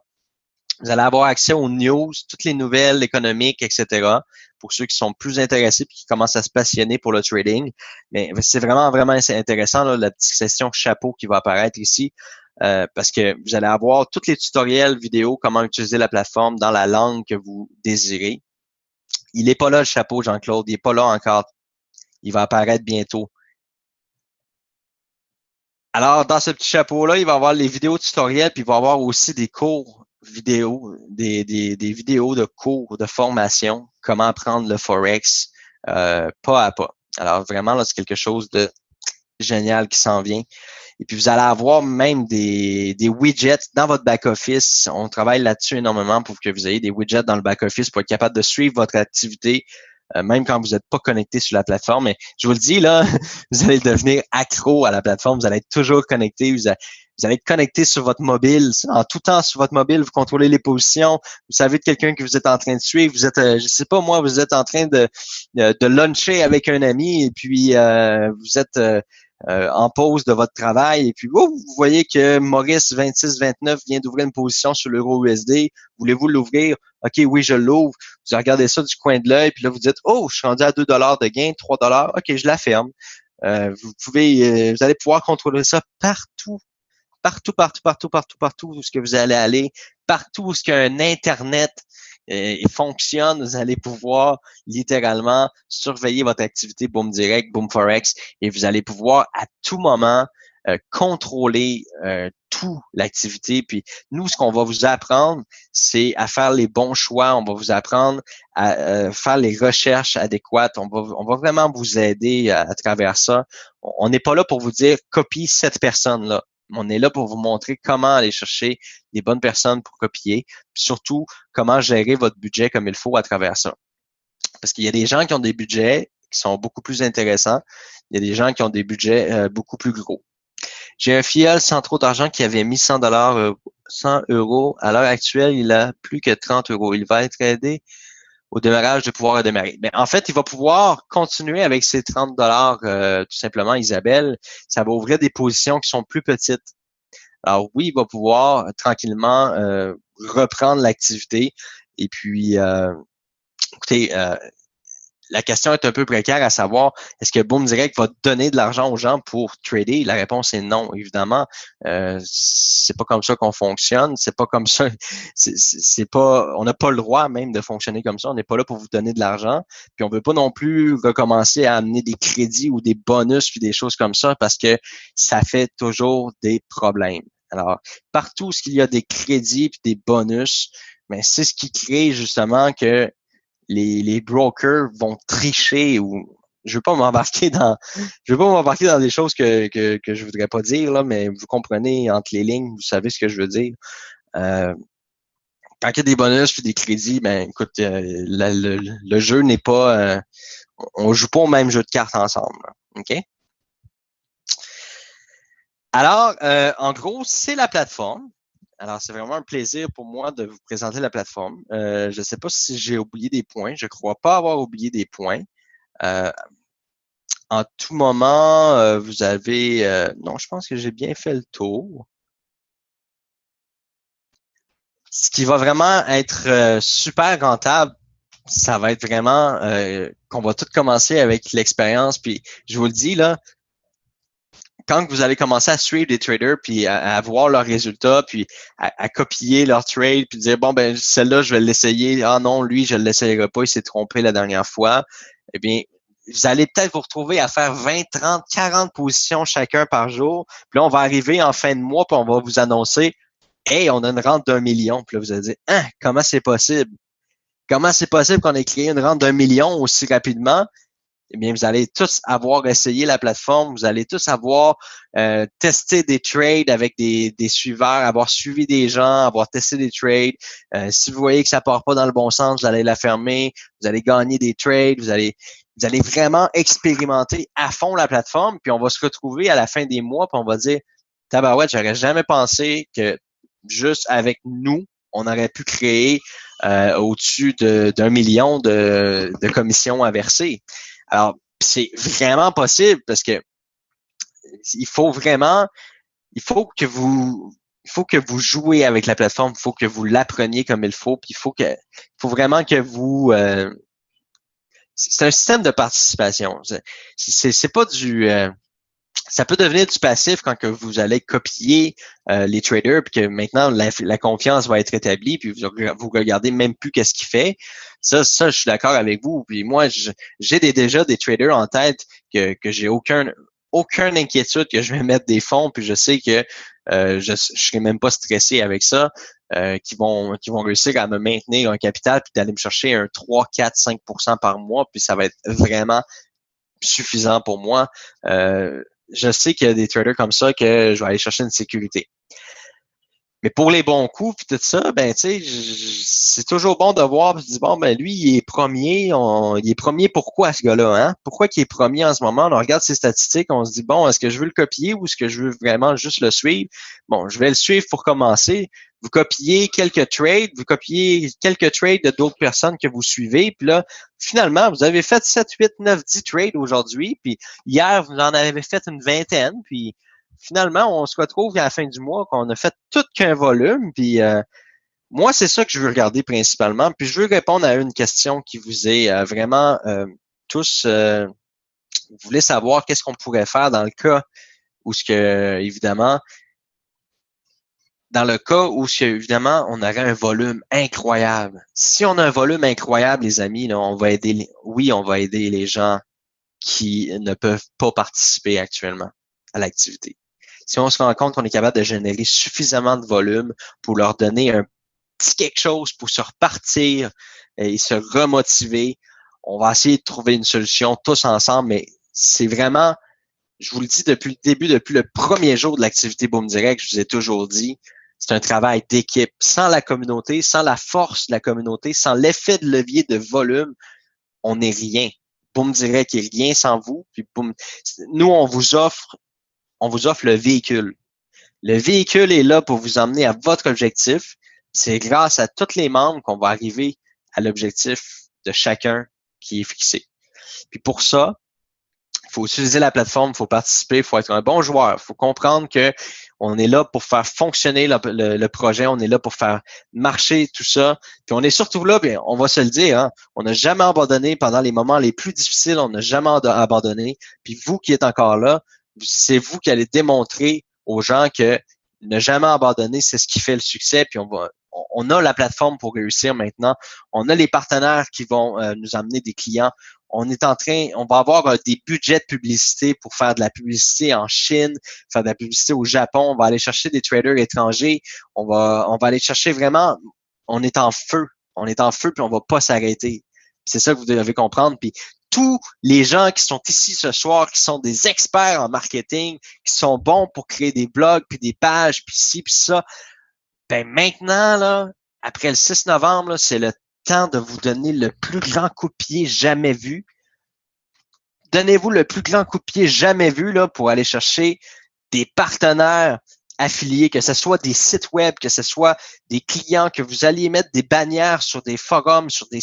Vous allez avoir accès aux news, toutes les nouvelles économiques, etc. Pour ceux qui sont plus intéressés et qui commencent à se passionner pour le trading. Mais c'est vraiment, vraiment intéressant, là, la petite session chapeau qui va apparaître ici. Parce que vous allez avoir tous les tutoriels vidéo, comment utiliser la plateforme dans la langue que vous désirez. Il n'est pas là, le chapeau, Jean-Claude. Il n'est pas là encore. Il va apparaître bientôt. Alors, dans ce petit chapeau-là, il va y avoir les vidéos tutoriels, puis il va y avoir aussi des cours vidéo, des vidéos de cours de formation, comment apprendre le Forex pas à pas. Alors, vraiment, là, c'est quelque chose de génial qui s'en vient. Et puis, vous allez avoir même des widgets dans votre back-office. On travaille là-dessus énormément pour que vous ayez des widgets dans le back-office pour être capable de suivre votre activité, même quand vous n'êtes pas connecté sur la plateforme. Mais je vous le dis, là, vous allez devenir accro à la plateforme. Vous allez être toujours connecté. Vous allez être connecté sur votre mobile. En tout temps, sur votre mobile, vous contrôlez les positions. Vous savez de quelqu'un que vous êtes en train de suivre. Vous êtes, je sais pas moi, vous êtes en train de luncher avec un ami et puis vous êtes en pause de votre travail et puis vous voyez que Maurice 2629 vient d'ouvrir une position sur l'euro USD. Voulez-vous l'ouvrir? OK, oui, je l'ouvre. Vous regardez ça du coin de l'œil puis là, vous dites, oh, je suis rendu à 2 de gain, 3 OK, je la ferme. Vous allez pouvoir contrôler ça partout, partout, partout, partout, partout, partout où ce que vous allez aller, partout où ce qu'il y a un Internet fonctionne, vous allez pouvoir littéralement surveiller votre activité Boom Direct, Boom Forex, et vous allez pouvoir à tout moment contrôler tout l'activité. Puis nous, ce qu'on va vous apprendre, c'est à faire les bons choix. On va vous apprendre à faire les recherches adéquates. On va vraiment vous aider à travers ça. On n'est pas là pour vous dire copie cette personne-là. On est là pour vous montrer comment aller chercher les bonnes personnes pour copier, puis surtout comment gérer votre budget comme il faut à travers ça. Parce qu'il y a des gens qui ont des budgets qui sont beaucoup plus intéressants. Il y a des gens qui ont des budgets beaucoup plus gros. J'ai un filleul sans trop d'argent qui avait mis 100 100 euros. À l'heure actuelle, il a plus que 30 euros. Il va être aidé au démarrage de pouvoir démarrer. Mais en fait, il va pouvoir continuer avec ses 30 dollars tout simplement, Isabelle. Ça va ouvrir des positions qui sont plus petites. Alors oui, il va pouvoir tranquillement reprendre l'activité. Et puis, écoutez, la question est un peu précaire à savoir, est-ce que Boom Direct va donner de l'argent aux gens pour trader? La réponse est non, évidemment. C'est pas comme ça qu'on fonctionne. C'est pas comme ça. C'est pas, on n'a pas le droit même de fonctionner comme ça. On n'est pas là pour vous donner de l'argent. Puis on veut pas non plus recommencer à amener des crédits ou des bonus puis des choses comme ça parce que ça fait toujours des problèmes. Alors, partout où il y a des crédits puis des bonus, mais c'est ce qui crée justement que les brokers vont tricher ou je veux pas m'embarquer dans des choses que je voudrais pas dire là, mais vous comprenez entre les lignes, vous savez ce que je veux dire. Euh, Quand il y a des bonus puis des crédits, ben écoute, le jeu n'est pas, on joue pas au même jeu de cartes ensemble, là. Ok. Alors, en gros, c'est la plateforme. Alors, c'est vraiment un plaisir pour moi de vous présenter la plateforme. Je ne sais pas si j'ai oublié des points. Je crois pas avoir oublié des points. Euh, En tout moment, vous avez... non, je pense que j'ai bien fait le tour. Ce qui va vraiment être super rentable, ça va être vraiment qu'on va tout commencer avec l'expérience. Puis je vous le dis, là, quand vous allez commencer à suivre des traders, puis à voir leurs résultats, puis à copier leurs trades, puis dire, bon, ben celle-là, je vais l'essayer. Ah non, lui, je ne l'essayerai pas, il s'est trompé la dernière fois. Eh bien, vous allez peut-être vous retrouver à faire 20, 30, 40 positions chacun par jour. Puis là, on va arriver en fin de mois, puis on va vous annoncer, hey, on a une rente d'1 million. Puis là, vous allez dire, hein, comment c'est possible? Comment c'est possible qu'on ait créé une rente d'1 million aussi rapidement? Eh bien, vous allez tous avoir essayé la plateforme, vous allez tous avoir testé des trades avec des suiveurs, avoir suivi des gens, avoir testé des trades. Si vous voyez que ça part pas dans le bon sens, vous allez la fermer, vous allez gagner des trades, vous allez vraiment expérimenter à fond la plateforme, puis on va se retrouver à la fin des mois, puis on va dire, tabarouette, j'aurais jamais pensé que juste avec nous, on aurait pu créer au-dessus d'1 million de commissions à verser. Alors, c'est vraiment possible parce que il faut vraiment, il faut que vous, il faut que vous jouez avec la plateforme, il faut que vous l'appreniez comme il faut, puis il faut vraiment que vous, c'est un système de participation. C'est pas du, ça peut devenir du passif quand que vous allez copier les traders, puis que maintenant la confiance va être établie, puis vous regardez même plus qu'est-ce qu'il fait. Ça, je suis d'accord avec vous. Puis moi, j'ai déjà des traders en tête que j'ai aucune inquiétude que je vais mettre des fonds, puis je sais que je serai même pas stressé avec ça, qui vont réussir à me maintenir un capital, puis d'aller me chercher un 3, 4, 5% par mois, puis ça va être vraiment suffisant pour moi. Je sais qu'il y a des traders comme ça que je vais aller chercher une sécurité. Mais pour les bons coups puis tout ça, ben tu sais, c'est toujours bon de voir, je dis bon ben lui il est premier, il est premier pourquoi ce gars-là, hein? Pourquoi qu'il est premier en ce moment? On regarde ses statistiques, on se dit bon, est-ce que je veux le copier ou est-ce que je veux vraiment juste le suivre? Bon, je vais le suivre pour commencer. Vous copiez quelques trades, vous copiez quelques trades de d'autres personnes que vous suivez, puis là, finalement, vous avez fait 7, 8, 9, 10 trades aujourd'hui, puis hier, vous en avez fait une vingtaine, puis finalement, on se retrouve à la fin du mois qu'on a fait tout qu'un volume. Puis moi, c'est ça que je veux regarder principalement. Puis je veux répondre à une question qui vous est vraiment tous. Vous voulez savoir qu'est-ce qu'on pourrait faire dans le cas où ce que, évidemment, dans le cas où ce que, évidemment, on aurait un volume incroyable. Si on a un volume incroyable, les amis, là, on va aider. Oui, on va aider les gens qui ne peuvent pas participer actuellement à l'activité. Si on se rend compte qu'on est capable de générer suffisamment de volume pour leur donner un petit quelque chose pour se repartir et se remotiver, on va essayer de trouver une solution tous ensemble, mais c'est vraiment, je vous le dis depuis le début, depuis le premier jour de l'activité Boom Direct, je vous ai toujours dit, c'est un travail d'équipe. Sans la communauté, sans la force de la communauté, sans l'effet de levier de volume, on n'est rien. Boom Direct est rien sans vous. Puis Boom, nous, on vous offre le véhicule. Le véhicule est là pour vous emmener à votre objectif. C'est grâce à tous les membres qu'on va arriver à l'objectif de chacun qui est fixé. Puis pour ça, il faut utiliser la plateforme, il faut participer, il faut être un bon joueur. Il faut comprendre que on est là pour faire fonctionner le projet, on est là pour faire marcher tout ça. Puis on est surtout là, bien, on va se le dire, hein, on n'a jamais abandonné pendant les moments les plus difficiles, on n'a jamais abandonné. Puis vous qui êtes encore là, c'est vous qui allez démontrer aux gens que ne jamais abandonner, c'est ce qui fait le succès. Puis on a la plateforme pour réussir maintenant. On a les partenaires qui vont nous amener des clients. On va avoir des budgets de publicité pour faire de la publicité en Chine, faire de la publicité au Japon. On va aller chercher des traders étrangers. On va aller chercher vraiment, on est en feu. On est en feu puis on va pas s'arrêter. C'est ça que vous devez comprendre. Puis tous les gens qui sont ici ce soir, qui sont des experts en marketing, qui sont bons pour créer des blogs, puis des pages, puis ci, puis ça, ben maintenant, là, après le 6 novembre, là, c'est le temps de vous donner le plus grand coup de pied jamais vu. Donnez-vous le plus grand coup de pied jamais vu là, pour aller chercher des partenaires affiliés, que ce soit des sites web, que ce soit des clients, que vous alliez mettre des bannières sur des forums, sur des...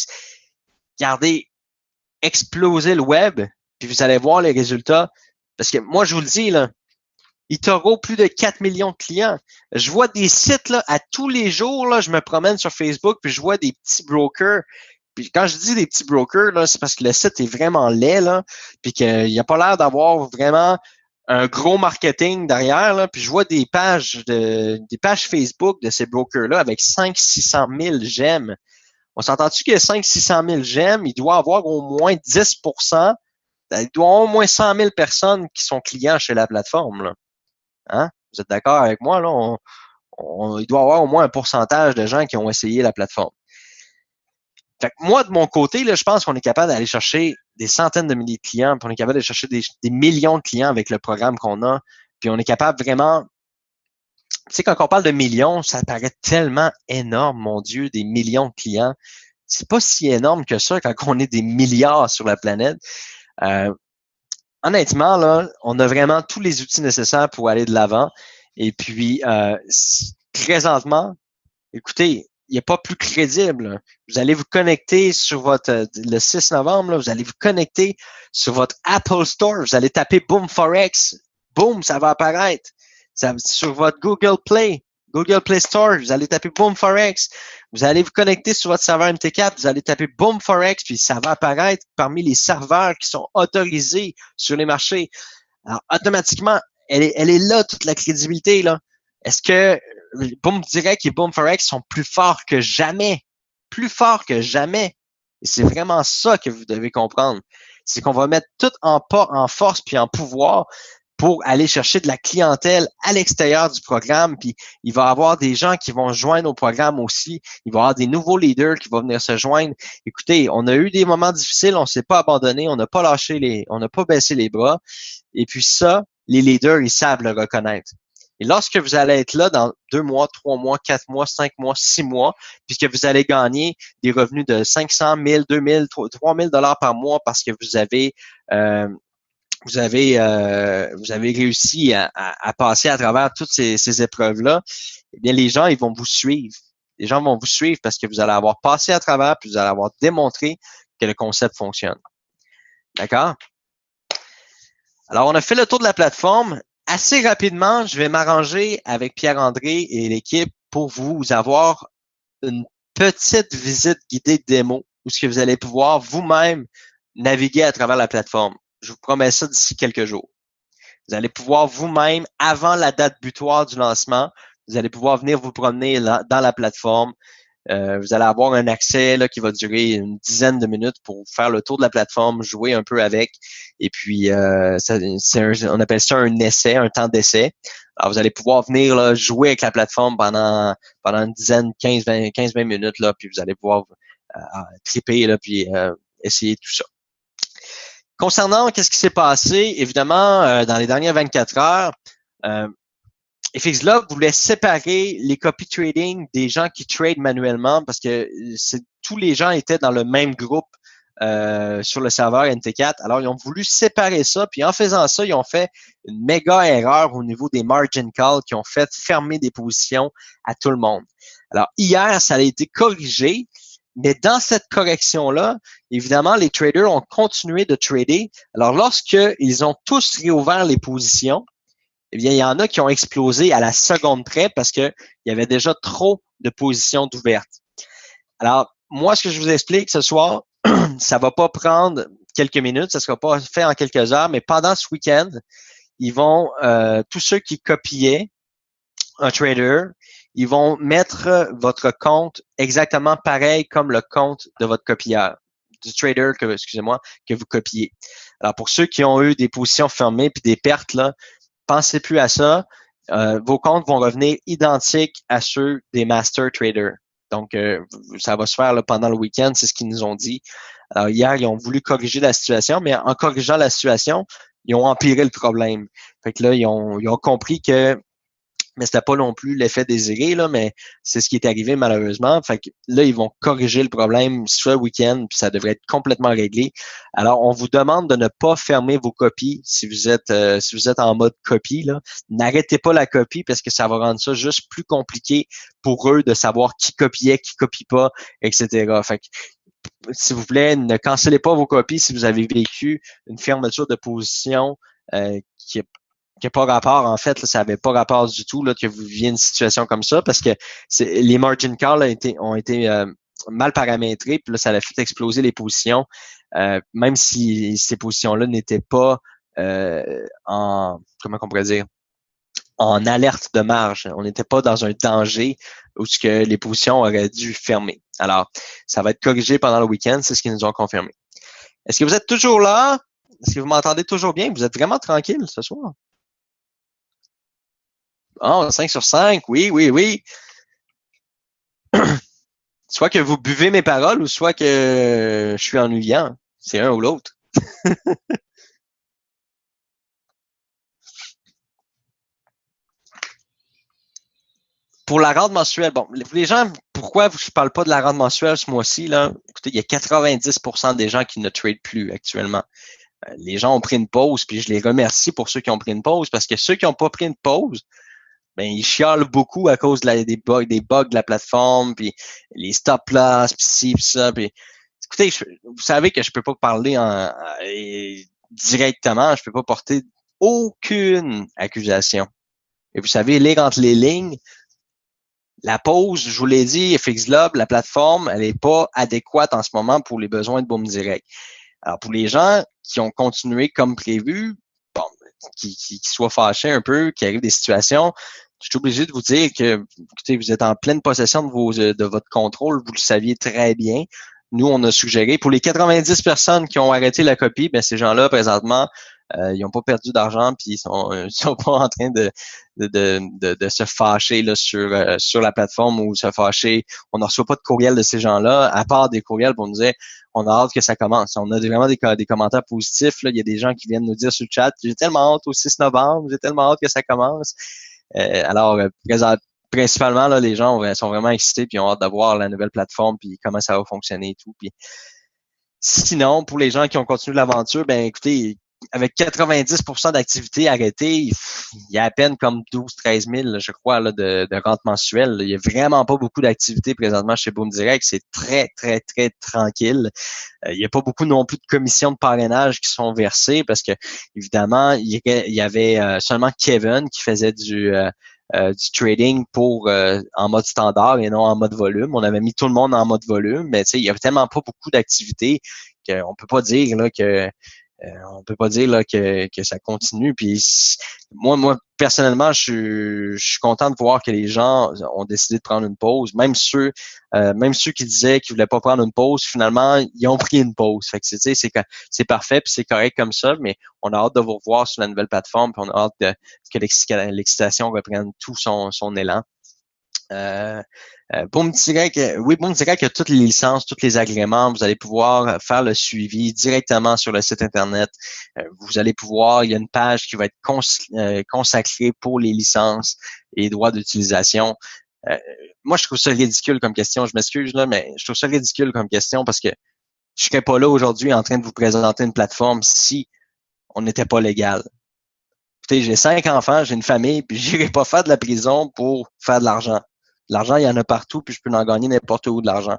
Regardez, exploser le web, puis vous allez voir les résultats. Parce que moi, je vous le dis, là, eToro, plus de 4 millions de clients. Je vois des sites là, à tous les jours, là, je me promène sur Facebook, puis je vois des petits brokers. Puis quand je dis des petits brokers, là, c'est parce que le site est vraiment laid, là, puis qu'il n'y a pas l'air d'avoir vraiment un gros marketing derrière, là. Puis je vois des pages Facebook de ces brokers-là avec 500-600 000 j'aime. On s'entend-tu que 500-600 000 j'aime, il doit avoir au moins 10%, il doit avoir au moins 100 000 personnes qui sont clients chez la plateforme, là. Hein? Vous êtes d'accord avec moi, là? Il doit y avoir au moins un pourcentage de gens qui ont essayé la plateforme. Fait que moi, de mon côté, là, je pense qu'on est capable d'aller chercher des centaines de milliers de clients, puis on est capable d'aller chercher des millions de clients avec le programme qu'on a, puis on est capable vraiment... Tu sais, quand on parle de millions, ça paraît tellement énorme, mon Dieu, des millions de clients. C'est pas si énorme que ça quand on est des milliards sur la planète. Honnêtement, là, on a vraiment tous les outils nécessaires pour aller de l'avant. Et puis, présentement, écoutez, il n'y a pas plus crédible. Vous allez vous connecter sur le 6 novembre, là, vous allez vous connecter sur votre Apple Store. Vous allez taper Boom Forex. Boom, ça va apparaître. Sur votre Google Play Store, vous allez taper Boom Forex. Vous allez vous connecter sur votre serveur MT4, vous allez taper Boom Forex, puis ça va apparaître parmi les serveurs qui sont autorisés sur les marchés. Alors, automatiquement, elle est là, toute la crédibilité, là. Est-ce que Boom Direct et Boom Forex sont plus forts que jamais? Plus forts que jamais. Et c'est vraiment ça que vous devez comprendre. C'est qu'on va mettre tout en force puis en pouvoir pour aller chercher de la clientèle à l'extérieur du programme. Puis il va y avoir des gens qui vont joindre au programme aussi. Il va y avoir des nouveaux leaders qui vont venir se joindre. Écoutez, on a eu des moments difficiles, on s'est pas abandonné, on n'a pas on n'a pas baissé les bras. Et puis ça, les leaders, ils savent le reconnaître. Et lorsque vous allez être là dans 2 mois, 3 mois, 4 mois, 5 mois, 6 mois, puisque vous allez gagner des revenus de 500, 1000, 2000, 3000 dollars par mois parce que vous avez réussi à passer à travers toutes ces épreuves-là, eh bien, les gens, ils vont vous suivre. Les gens vont vous suivre parce que vous allez avoir passé à travers, puis vous allez avoir démontré que le concept fonctionne. D'accord? Alors, on a fait le tour de la plateforme. Assez rapidement, je vais m'arranger avec Pierre-André et l'équipe pour vous avoir une petite visite guidée de démo où ce que vous allez pouvoir vous-même naviguer à travers la plateforme. Je vous promets ça d'ici quelques jours. Vous allez pouvoir vous-même, avant la date butoir du lancement, vous allez pouvoir venir vous promener dans la plateforme. Vous allez avoir un accès là, qui va durer une dizaine de minutes pour faire le tour de la plateforme, jouer un peu avec. Et puis, on appelle ça un essai, un temps d'essai. Alors, vous allez pouvoir venir là, jouer avec la plateforme pendant une dizaine, 15-20 minutes, là, puis vous allez pouvoir triper, là, puis essayer tout ça. Concernant qu'est-ce qui s'est passé, évidemment, dans les dernières 24 heures, FXLog voulait séparer les copy trading des gens qui trade manuellement parce que tous les gens étaient dans le même groupe sur le serveur NT4. Alors, ils ont voulu séparer ça, puis en faisant ça, ils ont fait une méga erreur au niveau des margin calls qui ont fait fermer des positions à tout le monde. Alors, hier, ça a été corrigé, mais dans cette correction-là, évidemment, les traders ont continué de trader. Alors, lorsqu'ils ont tous réouvert les positions, eh bien, il y en a qui ont explosé à la seconde près parce qu'il y avait déjà trop de positions d'ouvertes. Alors, moi, ce que je vous explique ce soir, ça va pas prendre quelques minutes, ça sera pas fait en quelques heures, mais pendant ce week-end, ils vont, tous ceux qui copiaient un trader, ils vont mettre votre compte exactement pareil comme le compte de votre copieur, du trader que vous copiez. Alors, pour ceux qui ont eu des positions fermées puis des pertes, là, pensez plus à ça. Vos comptes vont revenir identiques à ceux des master traders. Donc, ça va se faire là, pendant le week-end, c'est ce qu'ils nous ont dit. Alors, hier, ils ont voulu corriger la situation, mais en corrigeant la situation, ils ont empiré le problème. Fait que là, ils ont compris que mais c'était pas non plus l'effet désiré, là, mais c'est ce qui est arrivé malheureusement. Fait que là, ils vont corriger le problème ce week-end, puis ça devrait être complètement réglé. Alors, on vous demande de ne pas fermer vos copies si vous êtes en mode copie. Là. N'arrêtez pas la copie parce que ça va rendre ça juste plus compliqué pour eux de savoir qui copiait, qui copie pas, etc. Fait que s'il vous plaît, ne cancellez pas vos copies si vous avez vécu une fermeture de position qui n'a pas rapport, en fait, là, ça n'avait pas rapport du tout là, que vous viviez une situation comme ça, parce que les margin calls ont été mal paramétrés, puis là, ça a fait exploser les positions, même si ces positions-là n'étaient pas comment on pourrait dire, en alerte de marge. On n'était pas dans un danger où ce que les positions auraient dû fermer. Alors, ça va être corrigé pendant le week-end, c'est ce qu'ils nous ont confirmé. Est-ce que vous êtes toujours là? Est-ce que vous m'entendez toujours bien? Vous êtes vraiment tranquille ce soir? Oh, 5 sur 5, oui, oui, oui. Soit que vous buvez mes paroles ou soit que je suis ennuyant. C'est un ou l'autre. Pour la rente mensuelle, bon, les gens, pourquoi je parle pas de la rente mensuelle ce mois-ci, là? Écoutez, il y a 90% des gens qui ne tradent plus actuellement. Les gens ont pris une pause, puis je les remercie pour ceux qui ont pris une pause, parce que ceux qui n'ont pas pris une pause, ben, ils chialent beaucoup à cause des bugs de la plateforme, puis les stop loss, puis ci, puis ça, puis écoutez, vous savez que je peux pas parler directement, je peux pas porter aucune accusation. Et vous savez, lire entre les lignes, la pause, je vous l'ai dit, FX Globe, la plateforme, elle n'est pas adéquate en ce moment pour les besoins de Boom Direct. Alors, pour les gens qui ont continué comme prévu, bon, qui soient fâchés un peu, qui arrivent des situations, je suis obligé de vous dire que, écoutez, vous êtes en pleine possession de votre contrôle, vous le saviez très bien. Nous, on a suggéré, pour les 90 personnes qui ont arrêté la copie, ben, ces gens-là, présentement, ils n'ont pas perdu d'argent, puis sont pas en train de se fâcher là, sur la plateforme ou se fâcher. On ne reçoit pas de courriel de ces gens-là, à part des courriels pour nous dire on a hâte que ça commence. On a vraiment des commentaires positifs. Là. Il y a des gens qui viennent nous dire sur le chat j'ai tellement hâte au 6 novembre, j'ai tellement hâte que ça commence. Alors, principalement, là, les gens sont vraiment excités puis ont hâte de voir la nouvelle plateforme puis comment ça va fonctionner et tout. Puis sinon, pour les gens qui ont continué l'aventure, ben écoutez, avec 90% d'activité arrêtée, il y a à peine comme 12-13 000, je crois, là, de rente mensuelle. Il y a vraiment pas beaucoup d'activité présentement chez Boom Direct. C'est très, très, très tranquille. Il n'y a pas beaucoup non plus de commissions de parrainage qui sont versées parce que, évidemment, il y avait seulement Kevin qui faisait du trading pour en mode standard et non en mode volume. On avait mis tout le monde en mode volume, mais il y avait tellement pas beaucoup d'activités qu'on peut pas dire là que on peut pas dire là que ça continue. Puis moi personnellement, je suis content de voir que les gens ont décidé de prendre une pause. Même ceux qui disaient qu'ils voulaient pas prendre une pause, finalement, ils ont pris une pause. Fait que c'est parfait puis c'est correct comme ça. Mais on a hâte de vous revoir sur la nouvelle plateforme. Puis on a hâte que l'excitation reprenne tout son élan. Boom Direct, oui, Boom Direct a toutes les licences, tous les agréments. Vous allez pouvoir faire le suivi directement sur le site Internet. Vous allez pouvoir, il y a une page qui va être consacrée pour les licences et les droits d'utilisation. Moi, je trouve ça ridicule comme question. Je m'excuse, là, mais je trouve ça ridicule comme question parce que je serais pas là aujourd'hui en train de vous présenter une plateforme si on n'était pas légal. Écoutez, j'ai 5 enfants, j'ai une famille, puis j'irai pas faire de la prison pour faire de l'argent. L'argent, il y en a partout, puis je peux en gagner n'importe où de l'argent.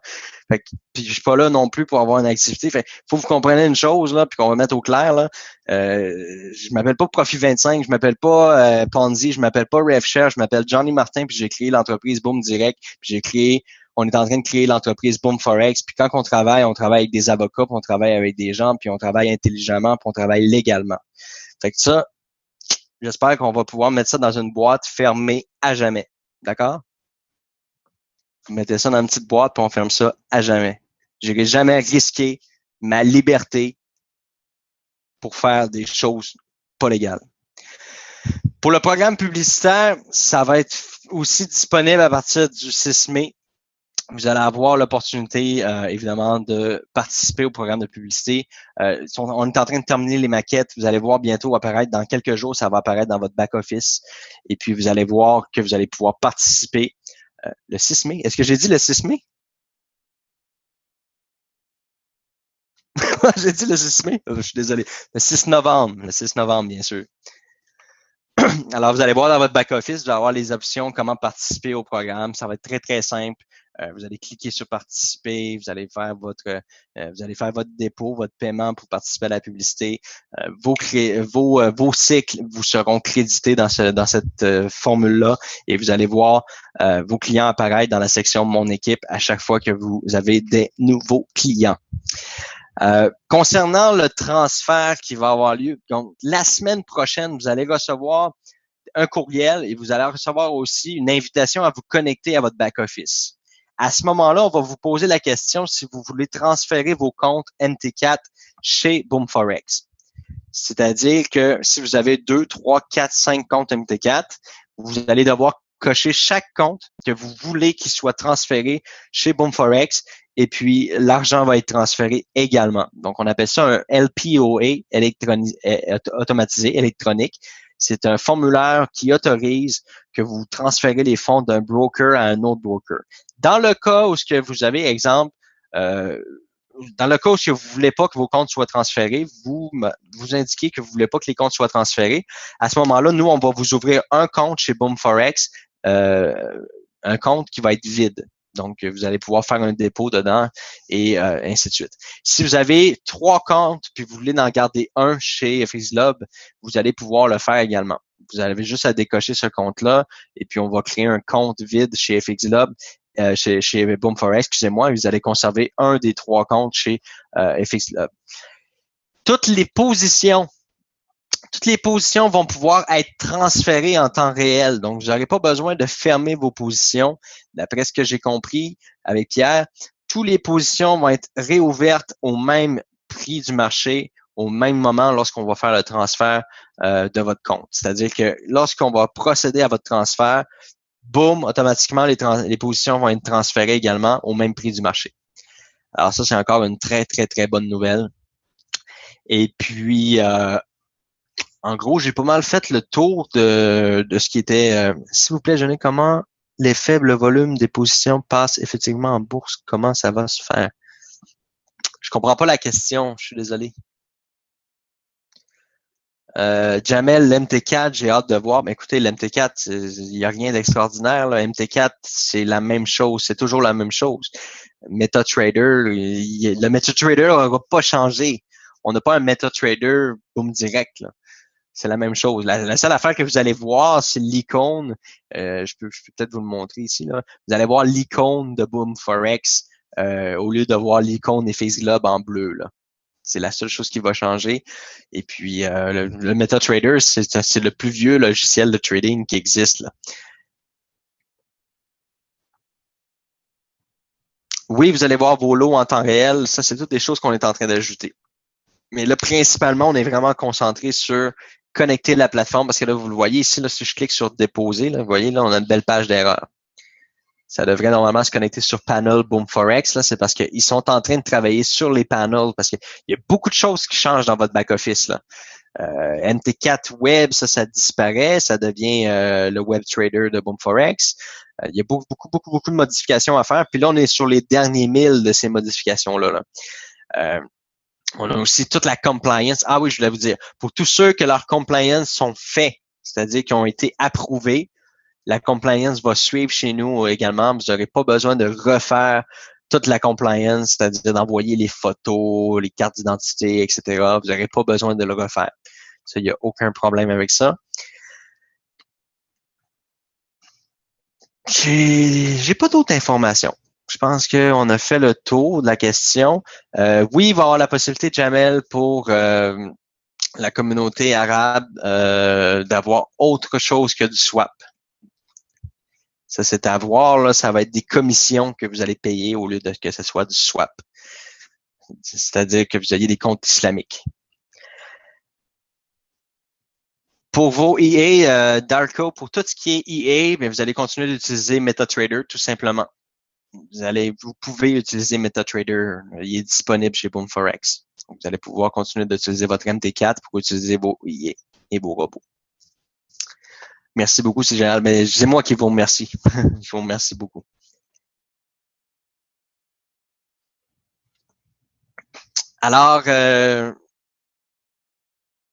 Fait que, puis je suis pas là non plus pour avoir une activité. Fait faut que vous compreniez une chose, là, puis qu'on va mettre au clair, là. Je m'appelle pas Profit 25, je m'appelle pas Ponzi, je m'appelle pas RevShare, je m'appelle Johnny Martin, puis j'ai créé l'entreprise Boom Direct, puis on est en train de créer l'entreprise Boom Forex, puis quand on travaille avec des avocats, puis on travaille avec des gens, puis on travaille intelligemment, puis on travaille légalement. Fait que ça, j'espère qu'on va pouvoir mettre ça dans une boîte fermée à jamais. D'accord? Vous mettez ça dans une petite boîte, puis on ferme ça à jamais. Je n'irai jamais risquer ma liberté pour faire des choses pas légales. Pour le programme publicitaire, ça va être aussi disponible à partir du 6 mai. Vous allez avoir l'opportunité, évidemment, de participer au programme de publicité. On est en train de terminer les maquettes. Vous allez voir bientôt apparaître, dans quelques jours, ça va apparaître dans votre back-office. Et puis, vous allez voir que vous allez pouvoir participer le 6 mai. Est-ce que j'ai dit le 6 mai? J'ai dit le 6 mai? Je suis désolé. Le 6 novembre. Le 6 novembre, bien sûr. Alors, vous allez voir dans votre back-office, vous allez avoir les options, comment participer au programme. Ça va être très, très simple. Vous allez cliquer sur participer, vous allez faire votre dépôt, votre paiement pour participer à la publicité. Vos cycles vous seront crédités dans cette formule-là et vous allez voir vos clients apparaître dans la section Mon équipe à chaque fois que vous avez des nouveaux clients. Concernant le transfert qui va avoir lieu, donc la semaine prochaine, vous allez recevoir un courriel et vous allez recevoir aussi une invitation à vous connecter à votre back-office. À ce moment-là, on va vous poser la question si vous voulez transférer vos comptes MT4 chez Boom Forex. C'est-à-dire que si vous avez 2, 3, 4, 5 comptes MT4, vous allez devoir cocher chaque compte que vous voulez qu'il soit transféré chez Boom Forex et puis l'argent va être transféré également. Donc, on appelle ça un LPOA, automatisé, électronique. C'est un formulaire qui autorise que vous transférez les fonds d'un broker à un autre broker. Dans le cas où ce que vous avez, exemple, dans le cas où vous voulez pas que vos comptes soient transférés, vous indiquez que vous voulez pas que les comptes soient transférés. À ce moment-là, nous, on va vous ouvrir un compte chez Boom Forex, un compte qui va être vide. Donc, vous allez pouvoir faire un dépôt dedans et ainsi de suite. Si vous avez 3 comptes puis vous voulez en garder un chez FXGlobe, vous allez pouvoir le faire également. Vous avez juste à décocher ce compte-là et puis on va créer un compte vide chez FXGlobe, chez Boom Forex, excusez-moi, et vous allez conserver un des 3 comptes chez FXGlobe. Toutes les positions vont pouvoir être transférées en temps réel. Donc, vous n'aurez pas besoin de fermer vos positions. D'après ce que j'ai compris avec Pierre, toutes les positions vont être réouvertes au même prix du marché, au même moment lorsqu'on va faire le transfert de votre compte. C'est-à-dire que lorsqu'on va procéder à votre transfert, boum, automatiquement, les positions vont être transférées également au même prix du marché. Alors ça, c'est encore une très, très, très bonne nouvelle. Et puis, en gros, j'ai pas mal fait le tour de ce qui était. S'il vous plaît, Johnny, comment les faibles volumes des positions passent effectivement en bourse? Comment ça va se faire? Je comprends pas la question, je suis désolé. Jamel, l'MT4, j'ai hâte de voir. Mais écoutez, l'MT4, il n'y a rien d'extraordinaire. Là. MT4, c'est la même chose, c'est toujours la même chose. MetaTrader, le MetaTrader n'aura pas changé. On n'a pas un MetaTrader boom direct. Là. C'est la même chose. La seule affaire que vous allez voir, c'est l'icône. Je peux peut-être vous le montrer ici. Là. Vous allez voir l'icône de Boom Forex au lieu de voir l'icône FXGlobe en bleu. Là. C'est la seule chose qui va changer. Et puis, le MetaTrader, c'est le plus vieux logiciel de trading qui existe. Là. Oui, vous allez voir vos lots en temps réel. Ça, c'est toutes des choses qu'on est en train d'ajouter. Mais là, principalement, on est vraiment concentré sur connecter la plateforme parce que là, vous le voyez ici, là, si je clique sur déposer, là, vous voyez, là, on a une belle page d'erreur. Ça devrait normalement se connecter sur Panel Boom Forex. Là, c'est parce qu'ils sont en train de travailler sur les panels parce qu'il y a beaucoup de choses qui changent dans votre back-office. Là. MT4 Web, ça disparaît. Ça devient le Web Trader de Boom Forex. Il y a beaucoup de modifications à faire. Puis là, on est sur les derniers 1000 de ces modifications-là. Là. On a aussi toute la compliance. Ah oui, je voulais vous dire, pour tous ceux que leurs compliance sont faits, c'est-à-dire qui ont été approuvés, la compliance va suivre chez nous également. Vous n'aurez pas besoin de refaire toute la compliance, c'est-à-dire d'envoyer les photos, les cartes d'identité, etc. Vous n'aurez pas besoin de le refaire. Ça, il n'y a aucun problème avec ça. J'ai pas d'autres informations. Je pense qu'on a fait le tour de la question. Oui, il va y avoir la possibilité, Jamel, pour la communauté arabe d'avoir autre chose que du swap. Ça, c'est à voir, là. Ça va être des commissions que vous allez payer au lieu de que ce soit du swap. C'est-à-dire que vous ayez des comptes islamiques. Pour vos EA, Darko, pour tout ce qui est EA, bien, vous allez continuer d'utiliser MetaTrader, tout simplement. Vous pouvez utiliser MetaTrader. Il est disponible chez BoomForex. Donc, vous allez pouvoir continuer d'utiliser votre MT4 pour utiliser vos EA et vos robots. Merci beaucoup, c'est génial. Mais c'est moi qui vous remercie. Je vous remercie beaucoup. Alors,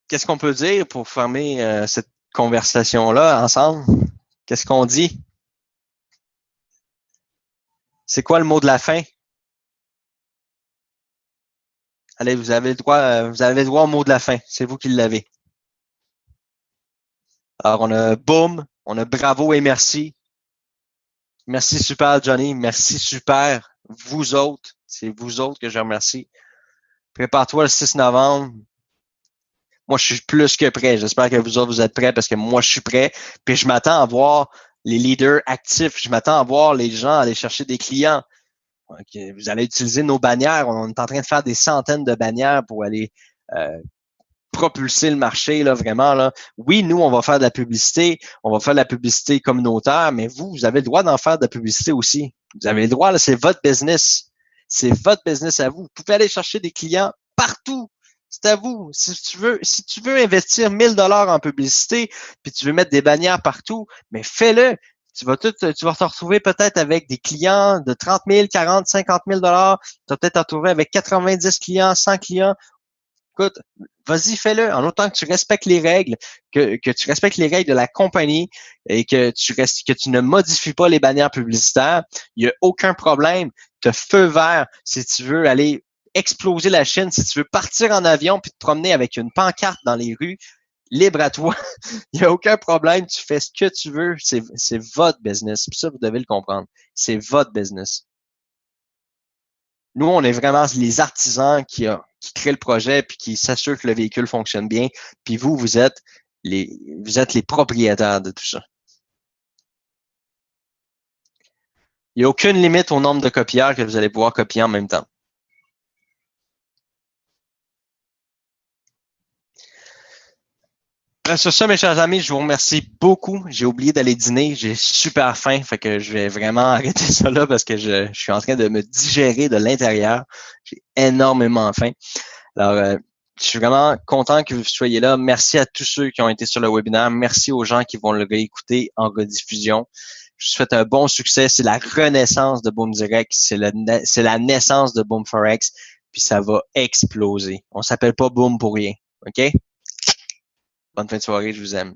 qu'est-ce qu'on peut dire pour fermer cette conversation-là ensemble? Qu'est-ce qu'on dit? C'est quoi le mot de la fin? Allez, vous avez le droit au mot de la fin. C'est vous qui l'avez. Alors, on a boum, on a bravo et merci. Merci super, Johnny. Merci super. Vous autres, c'est vous autres que je remercie. Prépare-toi le 6 novembre. Moi, je suis plus que prêt. J'espère que vous autres, vous êtes prêts parce que moi, je suis prêt. Puis je m'attends à voir les leaders actifs. Je m'attends à voir les gens aller chercher des clients. Okay. Vous allez utiliser nos bannières. On est en train de faire des centaines de bannières pour aller propulser le marché, là, vraiment. Là. Oui, nous, on va faire de la publicité. On va faire de la publicité communautaire, mais vous avez le droit d'en faire de la publicité aussi. Vous avez le droit, là, c'est votre business. C'est votre business à vous. Vous pouvez aller chercher des clients partout. C'est à vous. Si tu veux investir 1000 dollars en publicité, puis tu veux mettre des bannières partout, mais fais-le. Tu vas te retrouver peut-être avec des clients de 30 000, 40, 50 000 dollars. Tu vas peut-être te retrouver avec 90 clients, 100 clients. Écoute, vas-y, fais-le, en autant que tu respectes les règles, que tu respectes les règles de la compagnie et que tu ne modifies pas les bannières publicitaires. Il n'y a aucun problème. Tu as feu vert si tu veux aller exploser la Chine, si tu veux partir en avion puis te promener avec une pancarte dans les rues, libre à toi. Il n'y a aucun problème. Tu fais ce que tu veux. C'est votre business. Puis ça, vous devez le comprendre. C'est votre business. Nous, on est vraiment les artisans qui créent le projet puis qui s'assurent que le véhicule fonctionne bien. Puis vous êtes les propriétaires de tout ça. Il n'y a aucune limite au nombre de copieurs que vous allez pouvoir copier en même temps. Sur ça, mes chers amis, je vous remercie beaucoup. J'ai oublié d'aller dîner. J'ai super faim. Fait que je vais vraiment arrêter ça là parce que je suis en train de me digérer de l'intérieur. J'ai énormément faim. Alors, je suis vraiment content que vous soyez là. Merci à tous ceux qui ont été sur le webinaire. Merci aux gens qui vont le réécouter en rediffusion. Je vous souhaite un bon succès. C'est la renaissance de Boom Direct. C'est la naissance de Boom Forex. Puis ça va exploser. On s'appelle pas Boom pour rien. OK? Bonne fin de soirée. Je vous aime.